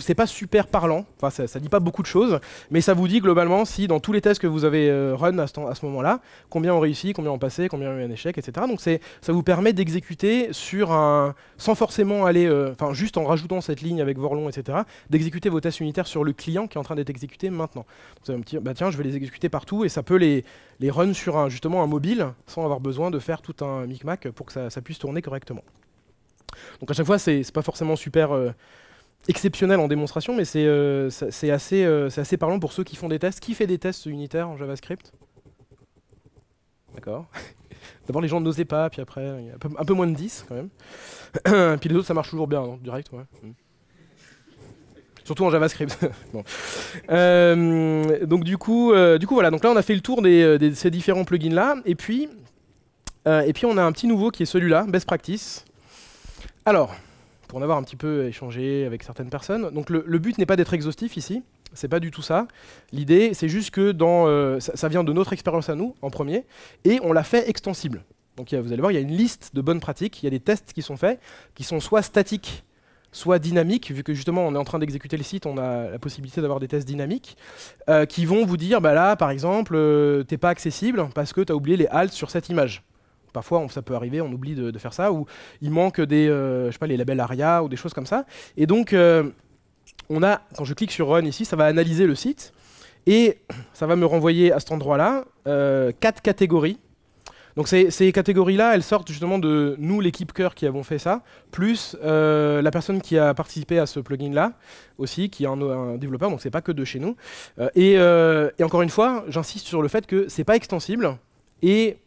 c'est pas super parlant, enfin ça dit pas beaucoup de choses, mais ça vous dit globalement si dans tous les tests que vous avez run à ce moment-là, combien ont réussi, combien ont passé, combien ont eu un échec, etc. Donc ça vous permet d'exécuter sans forcément aller, juste en rajoutant cette ligne avec Vorlon, etc., d'exécuter vos tests unitaires sur le client qui est en train d'être exécuté maintenant. Donc ça va me dire, bah tiens, je vais les exécuter partout, et ça peut les run sur justement un mobile, sans avoir besoin de faire tout un micmac pour que ça puisse tourner correctement. Donc à chaque fois, c'est pas forcément super exceptionnel en démonstration, mais c'est assez parlant pour ceux qui font des tests. Qui fait des tests unitaires en JavaScript? D'accord. D'abord, les gens n'osaient pas, puis après, il y a un peu moins de 10 quand même. Puis les autres, ça marche toujours bien, non, direct, ouais. Surtout en JavaScript. Bon. Donc du coup, voilà. Donc là, on a fait le tour de ces différents plugins là, et puis on a un petit nouveau qui est celui-là, Best Practice. Alors, pour en avoir un petit peu échangé avec certaines personnes, donc le but n'est pas d'être exhaustif ici, c'est pas du tout ça. L'idée, c'est juste que ça vient de notre expérience à nous, en premier, et on l'a fait extensible. Donc vous allez voir, il y a une liste de bonnes pratiques, il y a des tests qui sont faits, qui sont soit statiques, soit dynamiques, vu que justement on est en train d'exécuter le site, on a la possibilité d'avoir des tests dynamiques, qui vont vous dire, bah là, par exemple, t'es pas accessible parce que tu as oublié les halts sur cette image. Parfois, ça peut arriver, on oublie de faire ça, ou il manque les labels ARIA ou des choses comme ça. Et donc, quand je clique sur Run ici, ça va analyser le site, et ça va me renvoyer à cet endroit-là 4 catégories. Donc ces catégories-là, elles sortent justement de nous, l'équipe cœur, qui avons fait ça, plus la personne qui a participé à ce plugin-là aussi, qui est un développeur, donc c'est pas que de chez nous. Et encore une fois, j'insiste sur le fait que c'est pas extensible, et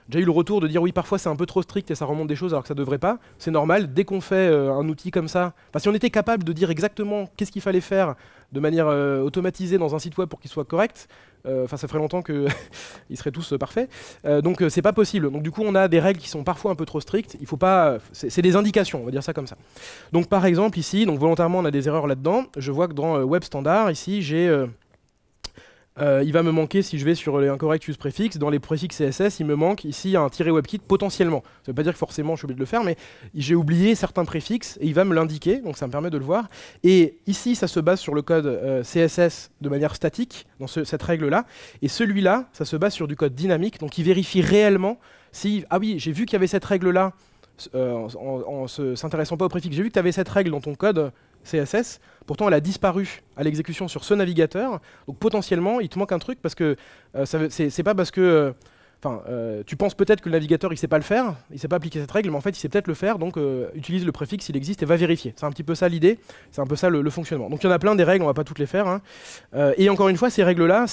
déjà eu le retour de dire oui, parfois c'est un peu trop strict et ça remonte des choses alors que ça devrait pas. C'est normal, dès qu'on fait un outil comme ça, si on était capable de dire exactement qu'est-ce qu'il fallait faire de manière automatisée dans un site web pour qu'il soit correct, ça ferait longtemps qu'ils seraient tous parfaits. Donc c'est pas possible. Donc du coup on a des règles qui sont parfois un peu trop strictes. Il faut pas, c'est des indications, on va dire ça comme ça. Donc par exemple ici, donc volontairement on a des erreurs là-dedans. Je vois que dans Web Standard ici j'ai il va me manquer, si je vais sur les incorrect use préfixes, dans les préfixes CSS, il me manque ici un -webkit potentiellement. Ça ne veut pas dire que forcément je suis obligé de le faire, mais j'ai oublié certains préfixes et il va me l'indiquer, donc ça me permet de le voir. Et ici, ça se base sur le code CSS de manière statique, dans cette règle-là. Et celui-là, ça se base sur du code dynamique, donc il vérifie réellement si, ah oui, j'ai vu qu'il y avait cette règle-là, en s'intéressant pas au préfixe, j'ai vu que tu avais cette règle dans ton code CSS, pourtant elle a disparu à l'exécution sur ce navigateur, donc potentiellement il te manque un truc parce que c'est pas parce que tu penses peut-être que le navigateur il sait pas le faire, il sait pas appliquer cette règle, mais en fait il sait peut-être le faire, donc utilise le préfixe s'il existe et va vérifier. C'est un petit peu ça l'idée, c'est un peu ça le fonctionnement. Donc il y en a plein des règles, on va pas toutes les faire, hein. Et encore une fois ces règles là,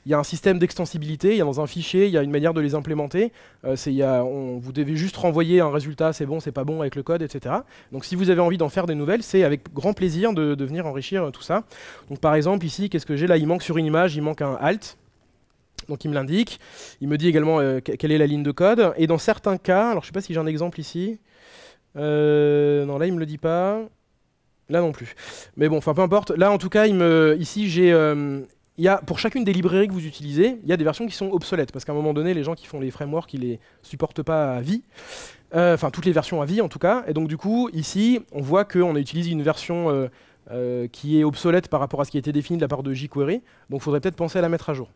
il y a un système d'extensibilité, il y a dans un fichier, il y a une manière de les implémenter, vous devez juste renvoyer un résultat, c'est bon, c'est pas bon avec le code, etc. Donc si vous avez envie d'en faire des nouvelles, c'est avec grand plaisir de venir enrichir tout ça. Donc par exemple ici, qu'est-ce que j'ai là? Il manque sur une image, il manque un alt. Donc il me l'indique, il me dit également quelle est la ligne de code, et dans certains cas, alors je sais pas si j'ai un exemple ici, non là il me le dit pas, là non plus, mais bon, enfin peu importe, là en tout cas, ici j'ai, il y a, pour chacune des librairies que vous utilisez, il y a des versions qui sont obsolètes, parce qu'à un moment donné, les gens qui font les frameworks, ils les supportent pas à vie, enfin toutes les versions à vie en tout cas, et donc du coup, ici, on voit qu'on a utilisé une version qui est obsolète par rapport à ce qui a été défini de la part de jQuery, donc il faudrait peut-être penser à la mettre à jour.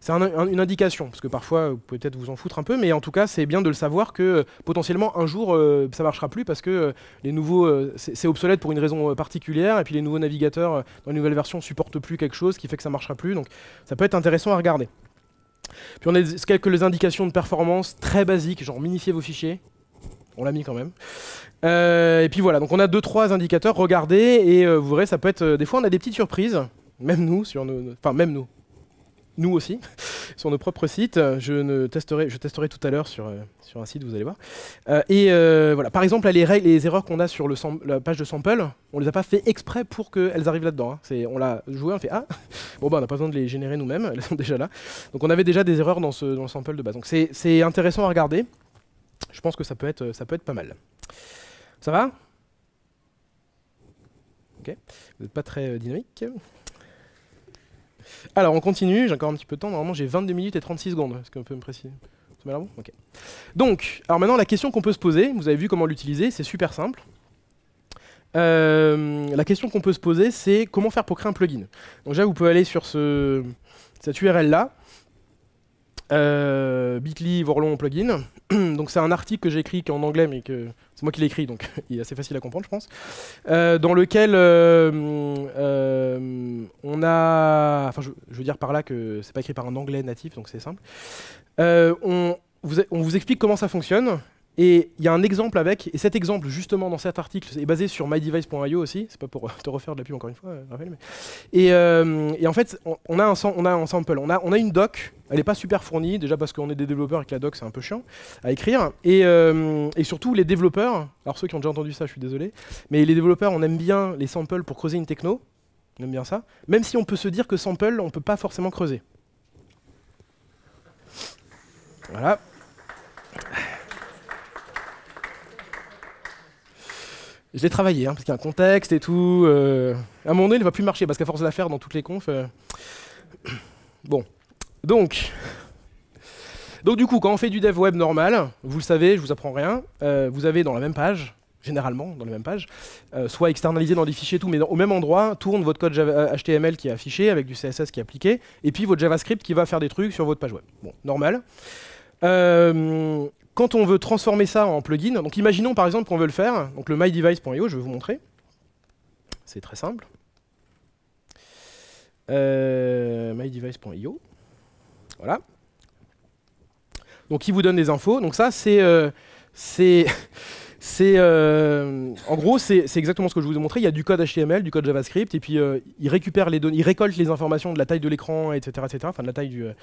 C'est une indication, parce que parfois vous pouvez peut-être vous en foutre un peu, mais en tout cas c'est bien de le savoir que potentiellement un jour ça marchera plus parce que les nouveaux c'est obsolète pour une raison particulière, et puis les nouveaux navigateurs dans les nouvelles versions supportent plus quelque chose qui fait que ça marchera plus, donc ça peut être intéressant à regarder. Puis on a quelques indications de performance très basiques, genre minifier vos fichiers, on l'a mis quand même. Et puis voilà, donc on a 2-3 indicateurs, regardez, et vous verrez, ça peut être, des fois on a des petites surprises, même nous, même nous aussi, sur nos propres sites. Je testerai tout à l'heure sur un site, vous allez voir. Voilà. Par exemple, les erreurs qu'on a sur la page de sample, on les a pas fait exprès pour qu'elles arrivent là-dedans, hein. On l'a joué, on fait ah, bon bah on n'a pas besoin de les générer nous-mêmes, elles sont déjà là. Donc on avait déjà des erreurs dans le sample de base. Donc c'est intéressant à regarder. Je pense que ça peut être pas mal. Ça va? Ok. Vous n'êtes pas très dynamique. Alors on continue, j'ai encore un petit peu de temps, normalement j'ai 22 minutes et 36 secondes, est-ce qu'on peut me préciser? C'est bon? Ok. Donc, alors maintenant la question qu'on peut se poser, vous avez vu comment l'utiliser, c'est super simple. La question qu'on peut se poser, c'est comment faire pour créer un plugin. Donc déjà vous pouvez aller sur cette URL là, bit.ly/plugin. Donc c'est un article que j'ai écrit qui est en anglais, mais que c'est moi qui l'ai écrit, donc il est assez facile à comprendre, je pense. Dans lequel on a, enfin je veux dire par là que c'est pas écrit par un anglais natif, donc c'est simple. On vous explique comment ça fonctionne. Et il y a un exemple avec, et cet exemple justement dans cet article est basé sur mydevice.io aussi, c'est pas pour te refaire de la pub encore une fois, Raphaël, mais... et en fait on a un sample, on a une doc, elle n'est pas super fournie, déjà parce qu'on est des développeurs et que la doc c'est un peu chiant à écrire, et surtout les développeurs, alors ceux qui ont déjà entendu ça je suis désolé, mais les développeurs on aime bien les samples pour creuser une techno, on aime bien ça, même si on peut se dire que sample on peut pas forcément creuser. Voilà. Je l'ai travaillé, hein, parce qu'il y a un contexte et tout. À un moment donné, il ne va plus marcher, parce qu'à force de la faire dans toutes les confs... Bon. Donc du coup, quand on fait du dev web normal, vous le savez, je vous apprends rien, vous avez dans la même page, généralement dans la même page, soit externalisé dans des fichiers et tout, mais au même endroit, tourne votre code HTML qui est affiché, avec du CSS qui est appliqué, et puis votre JavaScript qui va faire des trucs sur votre page web. Bon, normal. Quand on veut transformer ça en plugin, donc imaginons par exemple qu'on veut le faire, donc le mydevice.io, je vais vous montrer. C'est très simple. Mydevice.io. Voilà. Donc il vous donne des infos. Donc ça c'est En gros, c'est exactement ce que je vous ai montré. Il y a du code HTML, du code JavaScript, et puis il récupère les données, il récolte les informations de la taille de l'écran, etc., etc. Enfin, de la taille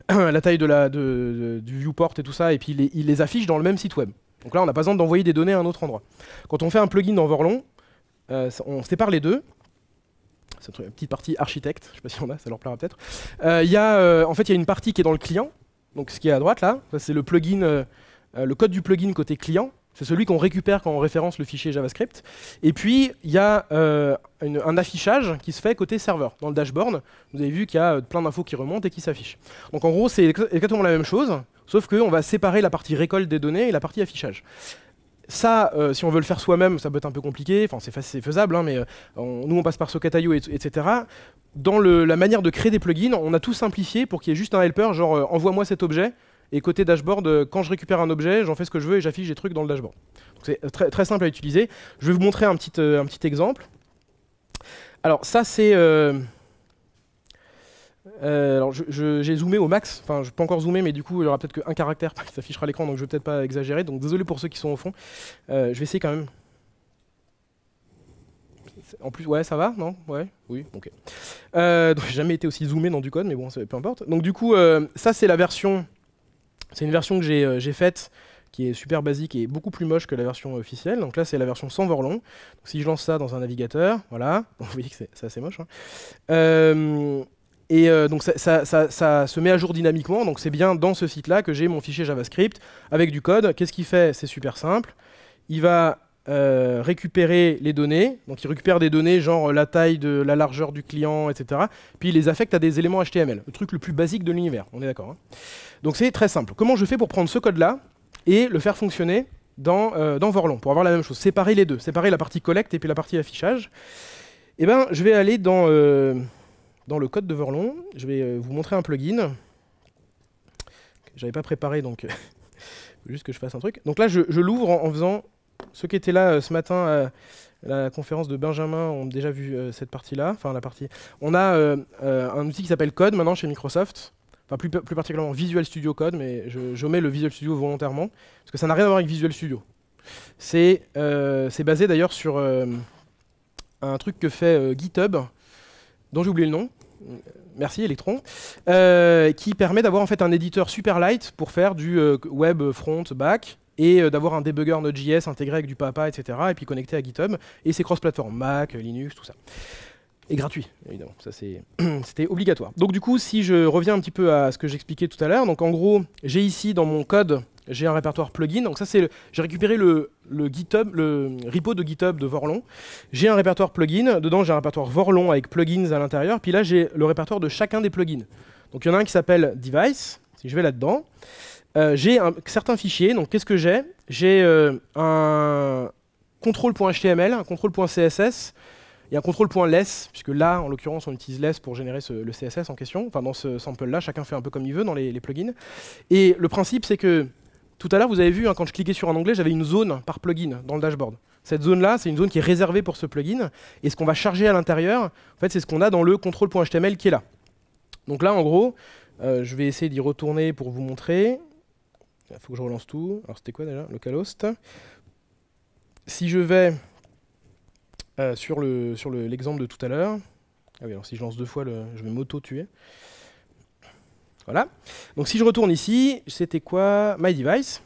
la taille du viewport et tout ça, et puis il les affiche dans le même site web. Donc là, on n'a pas besoin d'envoyer des données à un autre endroit. Quand on fait un plugin dans Vorlon, on sépare les deux. C'est une petite partie architecte, je ne sais pas si on a, ça leur plaira peut-être. En fait, il y a une partie qui est dans le client, donc ce qui est à droite là, c'est le plugin, le code du plugin côté client. C'est celui qu'on récupère quand on référence le fichier JavaScript. Et puis, il y a un affichage qui se fait côté serveur. Dans le dashboard, vous avez vu qu'il y a plein d'infos qui remontent et qui s'affichent. Donc en gros, c'est exactement la même chose, sauf qu'on va séparer la partie récolte des données et la partie affichage. Ça, si on veut le faire soi-même, ça peut être un peu compliqué. Enfin, c'est faisable, hein, mais nous, on passe par Socket.io, etc. Dans la manière de créer des plugins, on a tout simplifié pour qu'il y ait juste un helper, genre envoie-moi cet objet. Et côté dashboard, quand je récupère un objet, j'en fais ce que je veux et j'affiche des trucs dans le dashboard. C'est très, très simple à utiliser. Je vais vous montrer un petit exemple. Alors ça c'est... alors j'ai zoomé au max, enfin je peux pas encore zoomer, mais du coup il y aura peut-être qu'un caractère qui s'affichera à l'écran, donc je vais peut-être pas exagérer. Donc désolé pour ceux qui sont au fond. Je vais essayer quand même. En plus, ouais, ça va, non? Ouais, oui, ok. Donc j'ai jamais été aussi zoomé dans du code, mais bon, peu importe. Donc du coup, ça c'est la version... C'est une version que j'ai faite qui est super basique et beaucoup plus moche que la version officielle. Donc là, c'est la version sans Vorlon. Donc, si je lance ça dans un navigateur, voilà, vous voyez que c'est assez moche. Hein. Donc ça se met à jour dynamiquement. Donc c'est bien dans ce site-là que j'ai mon fichier JavaScript avec du code. Qu'est-ce qu'il fait? C'est super simple. Il va récupérer les données. Donc il récupère des données genre la taille, la largeur du client, etc. Puis il les affecte à des éléments HTML. Le truc le plus basique de l'univers, on est d'accord, hein. Donc c'est très simple. Comment je fais pour prendre ce code-là et le faire fonctionner dans Vorlon, pour avoir la même chose, séparer les deux, séparer la partie collecte et puis la partie affichage? Eh ben, je vais aller dans le code de Vorlon. Je vais vous montrer un plugin. J'avais pas préparé, donc faut juste que je fasse un truc. Donc là, je l'ouvre en faisant... Ceux qui étaient là ce matin à la conférence de Benjamin ont déjà vu cette partie-là. Enfin, la partie... On a un outil qui s'appelle Code maintenant chez Microsoft. Enfin, plus particulièrement Visual Studio Code, mais je mets le Visual Studio volontairement, parce que ça n'a rien à voir avec Visual Studio. C'est basé d'ailleurs sur un truc que fait GitHub, dont j'ai oublié le nom. Merci Electron, qui permet d'avoir en fait un éditeur super light pour faire du web front, back, et d'avoir un debugger Node.js intégré avec du Papa, etc., et puis connecté à GitHub, et c'est cross-platform, Mac, Linux, tout ça. Et gratuit, évidemment, ça c'était obligatoire. Donc du coup, si je reviens un petit peu à ce que j'expliquais tout à l'heure, donc en gros, j'ai ici dans mon code, j'ai un répertoire plugin, donc ça c'est, j'ai récupéré le GitHub, le repo de GitHub de Vorlon. J'ai un répertoire plugin, dedans j'ai un répertoire Vorlon avec plugins à l'intérieur, puis là j'ai le répertoire de chacun des plugins. Donc il y en a un qui s'appelle Device, si je vais là-dedans, j'ai certains fichiers, donc qu'est-ce que j'ai? J'ai un control.html, un control.css, et un control.less, puisque là, en l'occurrence, on utilise less pour générer le CSS en question. Enfin, dans ce sample-là, chacun fait un peu comme il veut dans les plugins. Et le principe, c'est que tout à l'heure, vous avez vu, hein, quand je cliquais sur un onglet, j'avais une zone par plugin dans le dashboard. Cette zone-là, c'est une zone qui est réservée pour ce plugin. Et ce qu'on va charger à l'intérieur, en fait, c'est ce qu'on a dans le control.html qui est là. Donc là, en gros, je vais essayer d'y retourner pour vous montrer. Il faut que je relance tout. Alors, c'était quoi déjà? Localhost. Si je vais... sur l'exemple de tout à l'heure. Ah oui, alors si je lance deux fois, je vais m'auto-tuer. Voilà. Donc si je retourne ici, c'était quoi? My device.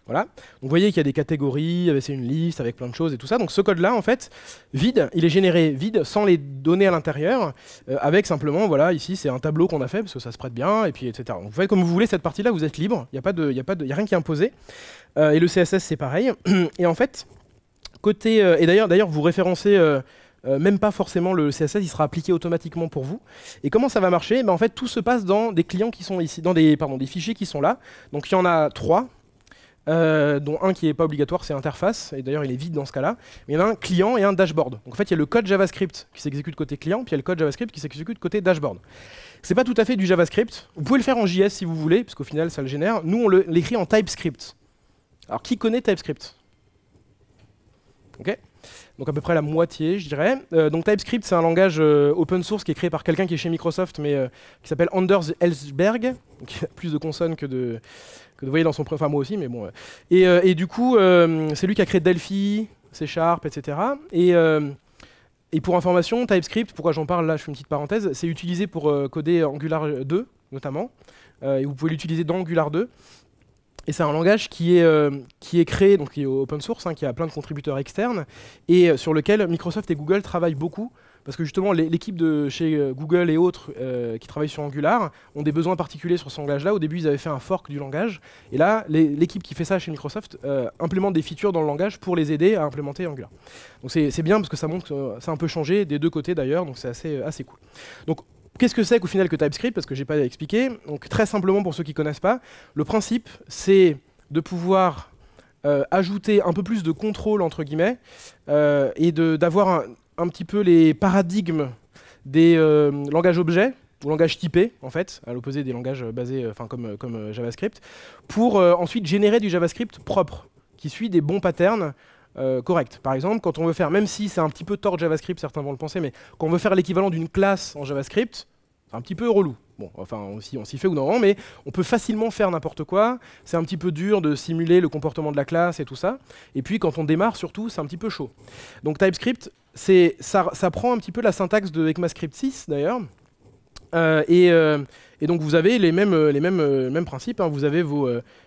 Voilà. Donc vous voyez qu'il y a des catégories, c'est une liste avec plein de choses et tout ça. Donc ce code-là, en fait, vide, il est généré vide, sans les données à l'intérieur, avec simplement, voilà, ici c'est un tableau qu'on a fait, parce que ça se prête bien, et puis etc. Donc vous faites comme vous voulez cette partie-là, vous êtes libre, il n'y a rien qui est imposé. Et le CSS, c'est pareil. Et en fait... et d'ailleurs, vous référencez même pas forcément le CSS, il sera appliqué automatiquement pour vous. Et comment ça va marcher? En fait, tout se passe dans des clients qui sont ici, dans des fichiers qui sont là. Donc il y en a 3, dont un qui n'est pas obligatoire, c'est interface. Et d'ailleurs, il est vide dans ce cas-là. Mais il y en a un client et un dashboard. Donc en fait, il y a le code JavaScript qui s'exécute côté client, puis il y a le code JavaScript qui s'exécute côté dashboard. C'est pas tout à fait du JavaScript. Vous pouvez le faire en JS si vous voulez, parce qu'au final, ça le génère. Nous, on l'écrit en TypeScript. Alors, qui connaît TypeScript? Ok, donc à peu près la moitié, je dirais. Donc TypeScript, c'est un langage open source qui est créé par quelqu'un qui est chez Microsoft, mais qui s'appelle Anders Ellsberg, qui a plus de consonnes que que vous voyez dans son... Enfin, moi aussi, mais bon. Et du coup, c'est lui qui a créé Delphi, C#, etc. Et pour information, TypeScript, pourquoi j'en parle là, je fais une petite parenthèse, c'est utilisé pour coder Angular 2, notamment. Et vous pouvez l'utiliser dans Angular 2. Et c'est un langage qui est créé, donc qui est open source, hein, qui a plein de contributeurs externes, et sur lequel Microsoft et Google travaillent beaucoup, parce que justement l'équipe de chez Google et autres qui travaillent sur Angular ont des besoins particuliers sur ce langage-là. Au début, ils avaient fait un fork du langage, et là, l'équipe qui fait ça chez Microsoft implémente des features dans le langage pour les aider à implémenter Angular. Donc c'est bien, parce que ça montre que ça a un peu changé, des deux côtés d'ailleurs, donc c'est assez cool. Donc, qu'est-ce que c'est qu'au final que TypeScript? Parce que j'ai pas expliqué. Donc très simplement pour ceux qui connaissent pas, le principe c'est de pouvoir ajouter un peu plus de contrôle entre guillemets et d'avoir un petit peu les paradigmes des langages objets ou langages typés en fait, à l'opposé des langages basés, comme JavaScript, pour ensuite générer du JavaScript propre qui suit des bons patterns. Correct. Par exemple, quand on veut faire, même si c'est un petit peu tort JavaScript, certains vont le penser, mais quand on veut faire l'équivalent d'une classe en JavaScript, c'est un petit peu relou. Bon, enfin, on s'y fait ou non, mais on peut facilement faire n'importe quoi. C'est un petit peu dur de simuler le comportement de la classe et tout ça. Et puis, quand on démarre, surtout, c'est un petit peu chaud. Donc, TypeScript, ça prend un petit peu la syntaxe de ECMAScript 6, d'ailleurs. Et donc vous avez les mêmes principes. Hein. Vous avez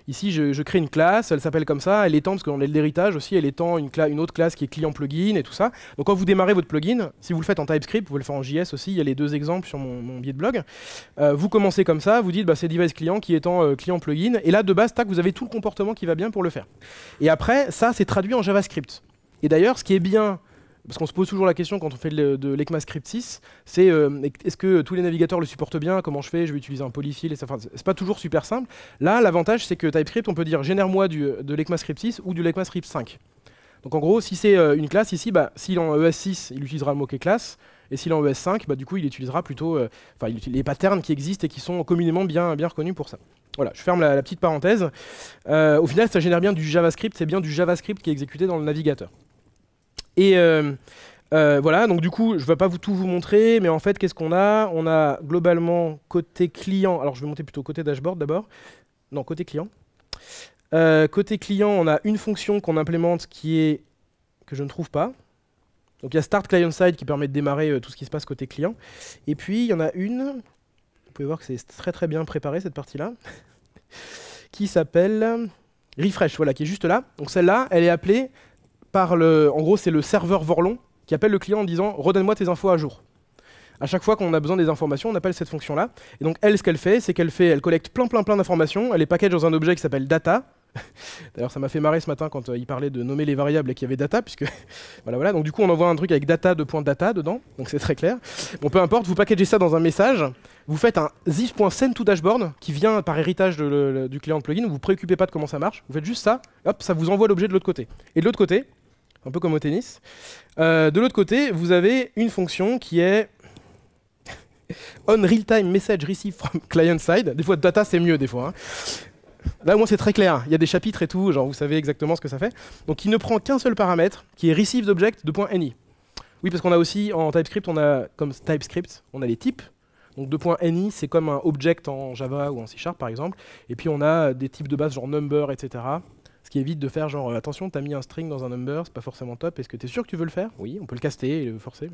ici, je crée une classe, elle s'appelle comme ça, elle étend, parce qu'on a l'héritage aussi, elle étend une autre classe qui est client plugin et tout ça. Donc quand vous démarrez votre plugin, si vous le faites en TypeScript, vous pouvez le faire en JS aussi, il y a les deux exemples sur mon billet de blog. Vous commencez comme ça, vous dites bah, c'est device client qui étend client plugin, et là de base, tac, vous avez tout le comportement qui va bien pour le faire. Et après, ça c'est traduit en JavaScript. Et d'ailleurs, ce qui est bien, parce qu'on se pose toujours la question quand on fait de l'ECMAScript 6, c'est est-ce que tous les navigateurs le supportent bien? Comment je fais? Je vais utiliser un polyfill, et ça. Enfin, c'est pas toujours super simple. Là, l'avantage, c'est que TypeScript, on peut dire génère-moi de l'ECMAScript 6 ou du l'ECMAScript 5. Donc en gros, si c'est une classe ici, bah, s'il est en ES6, il utilisera le mot-clé classe, et s'il est en ES5, bah, du coup, il utilisera plutôt les patterns qui existent et qui sont communément bien reconnus pour ça. Voilà, je ferme la petite parenthèse. Au final, ça génère bien du JavaScript, c'est bien du JavaScript qui est exécuté dans le navigateur. Et voilà, donc du coup, je ne vais pas tout vous montrer, mais en fait, qu'est-ce qu'on a? On a globalement côté client, alors je vais monter plutôt côté dashboard d'abord. Non, côté client. Côté client, on a une fonction qu'on implémente que je ne trouve pas. Donc il y a Start Client Side qui permet de démarrer tout ce qui se passe côté client. Et puis, il y en a une, vous pouvez voir que c'est très très bien préparé cette partie-là, qui s'appelle Refresh, voilà, qui est juste là. Donc celle-là, elle est appelée par en gros, c'est le serveur Vorlon qui appelle le client en disant « redonne-moi tes infos à jour ». À chaque fois qu'on a besoin des informations, on appelle cette fonction-là. Et donc, elle, ce qu'elle fait, c'est qu'elle collecte plein d'informations. Elle est package dans un objet qui s'appelle data. D'ailleurs, ça m'a fait marrer ce matin quand il parlait de nommer les variables et qu'il y avait data, puisque voilà. Donc du coup, on envoie un truc avec data de point data dedans. Donc c'est très clair. Bon, peu importe, vous packagez ça dans un message. Vous faites un this.send-to-dashboard qui vient par héritage du client de plugin. Vous vous préoccupez pas de comment ça marche. Vous faites juste ça. Hop, ça vous envoie l'objet de l'autre côté. Et de l'autre côté, un peu comme au tennis, de l'autre côté, vous avez une fonction qui est on real-time message receive from client side. Des fois, data, c'est mieux, des fois. Hein. Là, au moins, c'est très clair. Il y a des chapitres et tout, genre vous savez exactement ce que ça fait. Donc, il ne prend qu'un seul paramètre, qui est received_object de .ni. Oui, parce qu'on a aussi, en TypeScript, comme TypeScript, on a les types. Donc, .ni, c'est comme un object en Java ou en C# par exemple. Et puis, on a des types de base, genre number, etc. Ce qui évite de faire genre, attention, t'as mis un string dans un number, c'est pas forcément top. Est-ce que t'es sûr que tu veux le faire? Oui, on peut le caster et le forcer.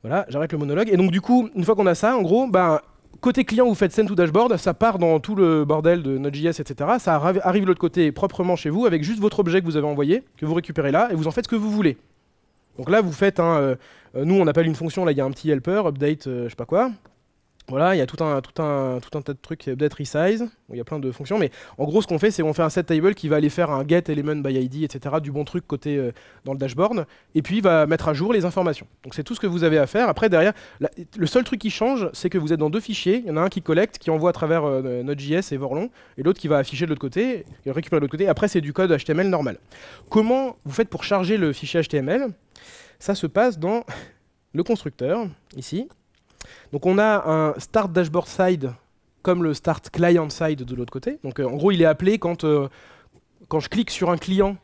Voilà, j'arrête le monologue. Et donc, du coup, une fois qu'on a ça, en gros, côté client, vous faites send to dashboard, ça part dans tout le bordel de Node.js, etc. Ça arrive de l'autre côté proprement chez vous avec juste votre objet que vous avez envoyé, que vous récupérez là, et vous en faites ce que vous voulez. Donc là, vous faites nous, on appelle une fonction, là, il y a un petit helper, update, je sais pas quoi. Voilà, il y a tout un tas de trucs, update resize, où il y a plein de fonctions, mais en gros, ce qu'on fait, c'est qu'on fait un set table qui va aller faire un get element by id, etc., du bon truc côté dans le dashboard, et puis il va mettre à jour les informations. Donc c'est tout ce que vous avez à faire. Après, derrière, le seul truc qui change, c'est que vous êtes dans deux fichiers. Il y en a un qui collecte, qui envoie à travers Node.js et Vorlon, et l'autre qui va afficher de l'autre côté, et récupérer de l'autre côté. Après, c'est du code HTML normal. Comment vous faites pour charger le fichier HTML? Ça se passe dans le constructeur, ici. Donc on a un start dashboard side comme le start client side de l'autre côté. Donc en gros, il est appelé quand je clique sur un client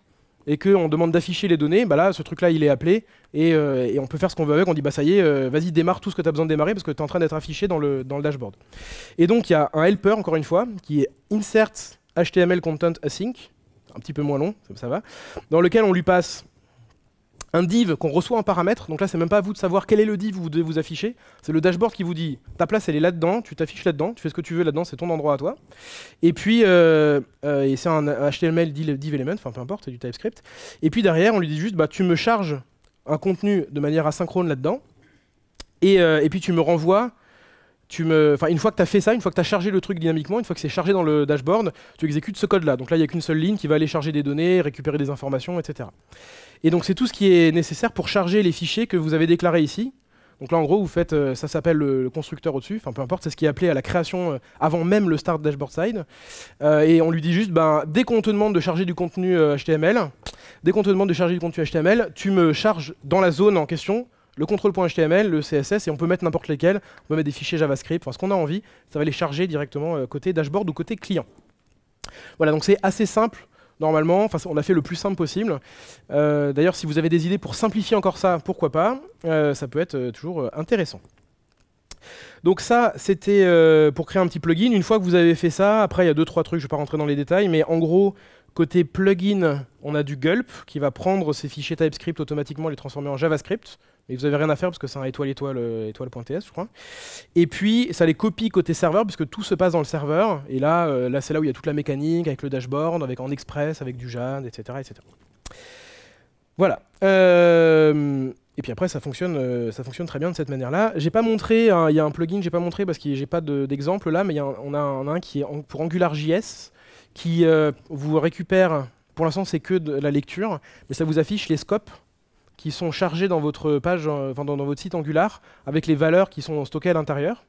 et qu'on demande d'afficher les données, bah là, ce truc-là, il est appelé et on peut faire ce qu'on veut avec. On dit, bah ça y est, vas-y, démarre tout ce que tu as besoin de démarrer parce que tu es en train d'être affiché dans le dashboard. Et donc, il y a un helper, encore une fois, qui est insert HTML Content Async, un petit peu moins long, ça va, dans lequel on lui passe un div qu'on reçoit en paramètre. Donc là, c'est même pas à vous de savoir quel est le div que vous devez vous afficher. C'est le dashboard qui vous dit ta place, elle est là-dedans, tu t'affiches là-dedans, tu fais ce que tu veux là-dedans, c'est ton endroit à toi. Et puis, et c'est un HTML div element, enfin peu importe, c'est du TypeScript. Et puis derrière, on lui dit juste, bah, tu me charges un contenu de manière asynchrone là-dedans. Et puis tu me renvoies. Une fois que tu as fait ça, une fois que tu as chargé le truc dynamiquement, une fois que c'est chargé dans le dashboard, tu exécutes ce code-là. Donc là, il n'y a qu'une seule ligne qui va aller charger des données, récupérer des informations, etc. Et donc c'est tout ce qui est nécessaire pour charger les fichiers que vous avez déclarés ici. Donc là, en gros, vous faites, ça s'appelle le constructeur au-dessus, enfin peu importe, c'est ce qui est appelé à la création avant même le start dashboard side. Et on lui dit juste, ben, dès qu'on te demande de charger du contenu HTML, tu me charges dans la zone en question le contrôle.html, le CSS, et on peut mettre n'importe lesquels, on peut mettre des fichiers JavaScript, enfin ce qu'on a envie, ça va les charger directement côté dashboard ou côté client. Voilà, donc c'est assez simple, normalement, enfin on a fait le plus simple possible. D'ailleurs, si vous avez des idées pour simplifier encore ça, pourquoi pas, ça peut être toujours intéressant. Donc ça, c'était pour créer un petit plugin. Une fois que vous avez fait ça, après il y a 2-3 trucs, je ne vais pas rentrer dans les détails, mais en gros, côté plugin, on a du gulp qui va prendre ces fichiers TypeScript automatiquement et les transformer en JavaScript. Mais vous n'avez rien à faire parce que c'est un étoile.ts, je crois. Et puis, ça les copie côté serveur puisque tout se passe dans le serveur. Et là, c'est là où il y a toute la mécanique avec le dashboard, avec en express, avec du JAD, etc. etc. Voilà. Et puis après, ça fonctionne très bien de cette manière-là. J'ai pas montré, il y a un plugin, j'ai pas montré parce que j'ai pas d'exemple là, mais on a un qui est pour AngularJS qui vous récupère, pour l'instant c'est que de la lecture, mais ça vous affiche les scopes qui sont chargés dans votre page, dans votre site Angular, avec les valeurs qui sont stockées à l'intérieur.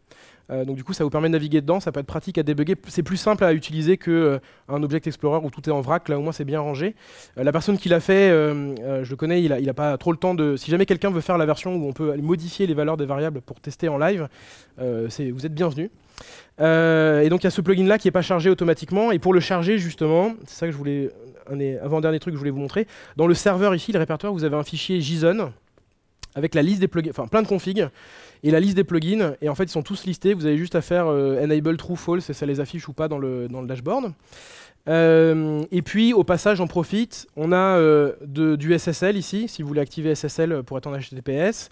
Donc du coup, ça vous permet de naviguer dedans, ça peut être pratique à débugger. C'est plus simple à utiliser qu'un Object Explorer où tout est en vrac, là au moins c'est bien rangé. La personne qui l'a fait, je le connais, il a pas trop le temps de... Si jamais quelqu'un veut faire la version où on peut modifier les valeurs des variables pour tester en live, vous êtes bienvenus. Et donc il y a ce plugin là qui n'est pas chargé automatiquement, et pour le charger justement, c'est ça que je voulais, avant-dernier truc que je voulais vous montrer, dans le serveur ici, le répertoire, vous avez un fichier JSON avec la liste des plugins, enfin plein de configs, et la liste des plugins, et en fait ils sont tous listés, vous avez juste à faire enable true false, et ça les affiche ou pas dans le dashboard. Et puis au passage, j'en profite, on a du SSL ici, si vous voulez activer SSL pour être en HTTPS.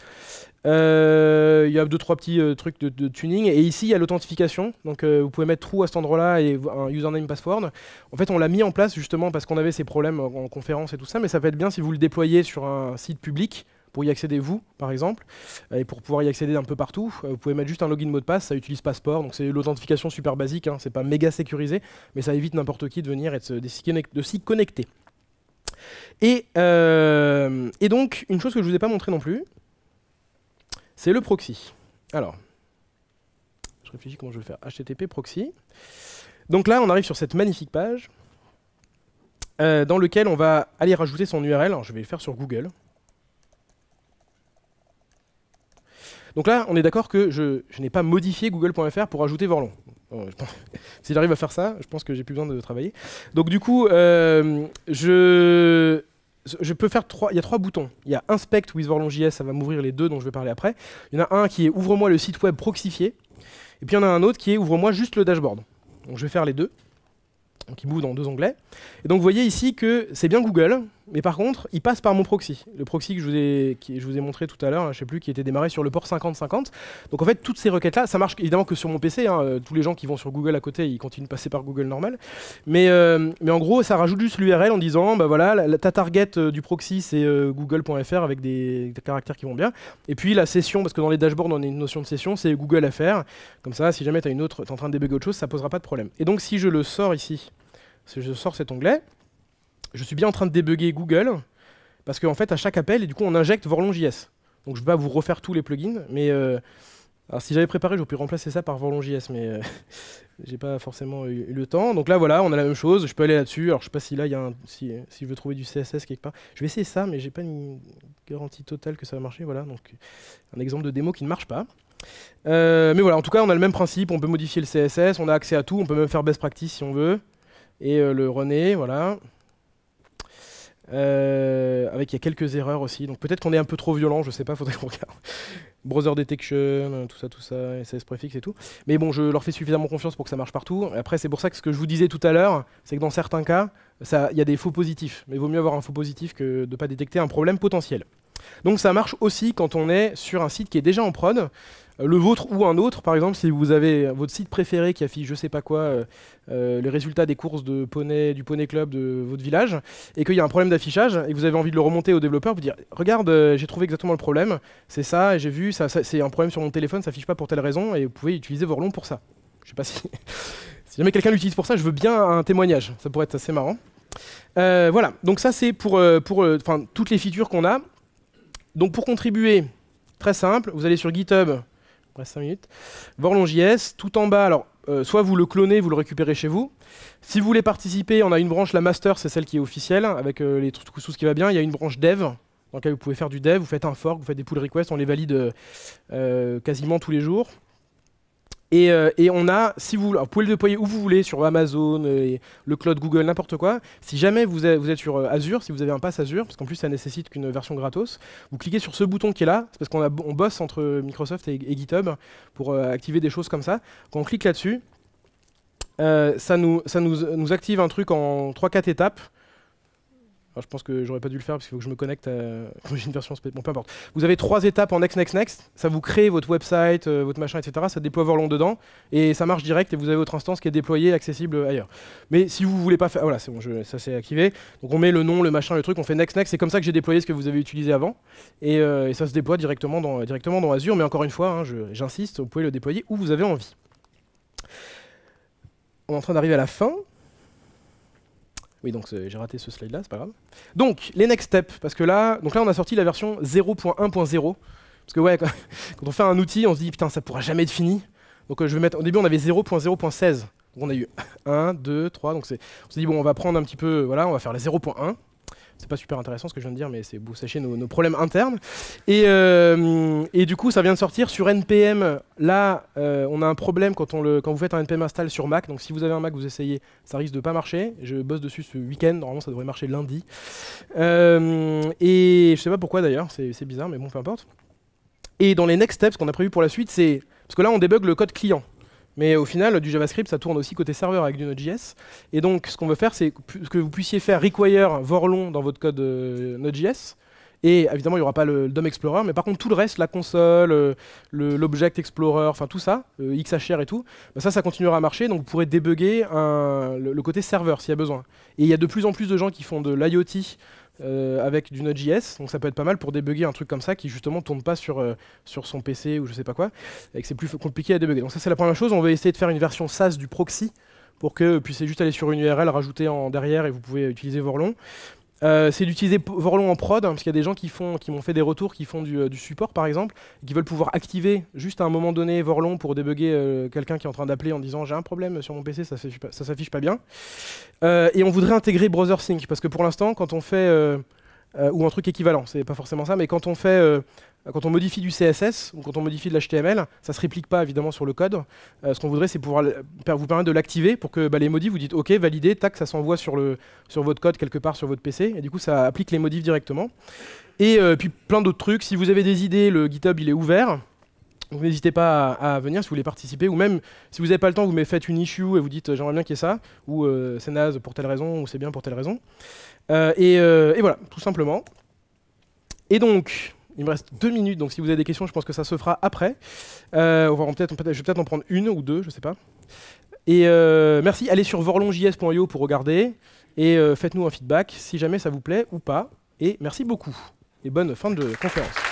Il y a 2-3 petits trucs de tuning, et ici il y a l'authentification, donc vous pouvez mettre true à cet endroit-là et un username password. En fait on l'a mis en place justement parce qu'on avait ces problèmes en conférence et tout ça, mais ça peut être bien si vous le déployez sur un site public, pour y accéder vous, par exemple, et pour pouvoir y accéder un peu partout, vous pouvez mettre juste un login mot de passe, ça utilise passeport, donc c'est l'authentification super basique, hein, c'est pas méga sécurisé, mais ça évite n'importe qui de venir et de s'y connecter. Et donc, une chose que je vous ai pas montré non plus, c'est le proxy. Alors, je réfléchis comment je vais faire. HTTP proxy. Donc là, on arrive sur cette magnifique page, dans lequel on va aller rajouter son URL, alors je vais le faire sur Google. Donc là, on est d'accord que je n'ai pas modifié google.fr pour ajouter Vorlon. Si j'arrive à faire ça, je pense que j'ai plus besoin de travailler. Donc du coup, je peux faire il y a 3 boutons. Il y a Inspect with Vorlon.js, ça va m'ouvrir les deux dont je vais parler après. Il y en a un qui est Ouvre-moi le site web proxifié. Et puis il y en a un autre qui est Ouvre-moi juste le dashboard. Donc je vais faire les deux. Donc il m'ouvre dans 2 onglets. Et donc vous voyez ici que c'est bien Google, mais par contre, il passe par mon proxy. Le proxy que je vous ai montré tout à l'heure, je ne sais plus, qui était démarré sur le port 5050. Donc en fait, toutes ces requêtes-là, ça marche évidemment que sur mon PC. Hein, tous les gens qui vont sur Google à côté, ils continuent de passer par Google normal. Mais en gros, ça rajoute juste l'URL en disant, bah voilà, ta target du proxy, c'est google.fr avec des caractères qui vont bien. Et puis la session, parce que dans les dashboards, on a une notion de session, c'est Google FR. Comme ça, si jamais tu es en train de débugger autre chose, ça ne posera pas de problème. Et donc si je le sors ici, si je sors cet onglet, je suis bien en train de débugger Google, parce qu'en fait, à chaque appel, et du coup, on injecte Vorlon.js. Donc, je ne vais pas vous refaire tous les plugins, mais alors, si j'avais préparé, j'aurais pu remplacer ça par Vorlon.js, mais j'ai pas forcément eu le temps. Donc là, voilà, on a la même chose. Je peux aller là-dessus. Alors, je sais pas si là, il y a si je veux trouver du CSS quelque part. Je vais essayer ça, mais j'ai pas une garantie totale que ça va marcher. Voilà, donc un exemple de démo qui ne marche pas. Mais voilà, en tout cas, on a le même principe. On peut modifier le CSS, on a accès à tout. On peut même faire best practice si on veut. Et le runner, voilà. Avec avec il y a quelques erreurs aussi. Donc peut-être qu'on est un peu trop violent, je sais pas, faudrait qu'on regarde. Browser detection, tout ça, SS préfixe et tout. Mais bon, je leur fais suffisamment confiance pour que ça marche partout. Et après, c'est pour ça que ce que je vous disais tout à l'heure, c'est que dans certains cas, il y a des faux positifs. Mais il vaut mieux avoir un faux positif que de ne pas détecter un problème potentiel. Donc ça marche aussi quand on est sur un site qui est déjà en prod, le vôtre ou un autre. Par exemple, si vous avez votre site préféré qui affiche je sais pas quoi, les résultats des courses de poney, du poney club de votre village, et qu'il y a un problème d'affichage, et que vous avez envie de le remonter au développeur, vous dire regarde, j'ai trouvé exactement le problème, c'est ça, et j'ai vu, c'est un problème sur mon téléphone, ça affiche pas pour telle raison, et vous pouvez utiliser Vorlon pour ça. Je sais pas si... si jamais quelqu'un l'utilise pour ça, je veux bien un témoignage, ça pourrait être assez marrant. Voilà, donc ça c'est pour toutes les features qu'on a. Donc pour contribuer, très simple, vous allez sur GitHub, il reste 5 minutes, Vorlon.js, tout en bas, alors soit vous le clonez, vous le récupérez chez vous. Si vous voulez participer, on a une branche, la master, c'est celle qui est officielle, avec les trucs, tout ce qui va bien. Il y a une branche dev, dans laquelle vous pouvez faire du dev, vous faites un fork, vous faites des pull requests, on les valide quasiment tous les jours. Et on a, si vous pouvez le déployer où vous voulez, sur Amazon, le cloud Google, n'importe quoi. Si jamais vous êtes sur Azure, si vous avez un pass Azure, parce qu'en plus ça nécessite qu'une version gratos, vous cliquez sur ce bouton qui est là, c'est parce qu'on bosse entre Microsoft et GitHub pour activer des choses comme ça. Quand on clique là-dessus, ça nous active un truc en 3-4 étapes. Alors, je pense que j'aurais pas dû le faire parce qu'il faut que je me connecte à... J'ai une version spéciale. Bon, peu importe. Vous avez 3 étapes en next. Ça vous crée votre website, votre machin, etc. Ça déploie Vorlon dedans et ça marche direct et vous avez votre instance qui est déployée, accessible ailleurs. Mais si vous voulez pas faire... Voilà, c'est bon, ça s'est activé. Donc on met le nom, le machin, le truc, on fait next. C'est comme ça que j'ai déployé ce que vous avez utilisé avant. Et ça se déploie directement dans Azure. Mais encore une fois, hein, j'insiste, vous pouvez le déployer où vous avez envie. On est en train d'arriver à la fin. Oui, donc j'ai raté ce slide-là, c'est pas grave. Donc, les next steps, parce que là, on a sorti la version 0.1.0. Parce que ouais, quand on fait un outil, on se dit, putain, ça pourra jamais être fini. Donc je vais mettre, au début, on avait 0.0.16. Donc on a eu 1, 2, 3. Donc on s'est dit, bon, on va prendre un petit peu, voilà, on va faire la 0.1. C'est pas super intéressant ce que je viens de dire, mais c'est vous sachez nos problèmes internes. Et du coup, ça vient de sortir sur NPM. Là, on a un problème quand vous faites un NPM install sur Mac. Donc si vous avez un Mac, vous essayez, ça risque de pas marcher. Je bosse dessus ce week-end. Normalement, ça devrait marcher lundi. Et je sais pas pourquoi d'ailleurs. C'est bizarre, mais bon, peu importe. Et dans les next steps qu'on a prévu pour la suite, c'est parce que là, on débug le code client. Mais au final, du JavaScript, ça tourne aussi côté serveur avec du Node.js. Et donc, ce qu'on veut faire, c'est que vous puissiez faire require Vorlon dans votre code Node.js. Et évidemment, il n'y aura pas le DOM Explorer, mais par contre, tout le reste, la console, l'Object Explorer, enfin tout ça, XHR et tout, bah ça continuera à marcher. Donc, vous pourrez débugger le côté serveur s'il y a besoin. Et il y a de plus en plus de gens qui font de l'IoT avec du Node.js, donc ça peut être pas mal pour débugger un truc comme ça qui justement tourne pas sur son PC ou je sais pas quoi, et que c'est plus compliqué à débugger. Donc ça c'est la première chose, on va essayer de faire une version SaaS du proxy pour que vous puissiez juste aller sur une URL, rajouter en derrière et vous pouvez utiliser Vorlon. C'est d'utiliser Vorlon en prod, hein, parce qu'il y a des gens qui m'ont fait des retours, qui font du support par exemple, et qui veulent pouvoir activer juste à un moment donné Vorlon pour débugger quelqu'un qui est en train d'appeler en disant j'ai un problème sur mon PC, ça s'affiche pas bien. Et on voudrait intégrer Browser Sync, parce que pour l'instant, quand on fait, ou un truc équivalent, c'est pas forcément ça, mais quand on fait... quand on modifie du CSS ou quand on modifie de l'HTML, ça ne se réplique pas évidemment sur le code. Ce qu'on voudrait, c'est pouvoir vous permettre de l'activer pour que les modifs, vous dites OK, validé, tac, ça s'envoie sur votre code quelque part sur votre PC. Et du coup, ça applique les modifs directement. Et puis plein d'autres trucs. Si vous avez des idées, le GitHub, il est ouvert. Donc n'hésitez pas à venir si vous voulez participer. Ou même, si vous n'avez pas le temps, vous faites une issue et vous dites j'aimerais bien qu'il y ait ça. Ou c'est naze pour telle raison, ou c'est bien pour telle raison. Et voilà, tout simplement. Et donc... Il me reste 2 minutes, donc si vous avez des questions, je pense que ça se fera après. Je vais peut-être en prendre une ou deux, je sais pas. Et merci, allez sur vorlonjs.io pour regarder et faites-nous un feedback si jamais ça vous plaît ou pas. Et merci beaucoup et bonne fin de conférence.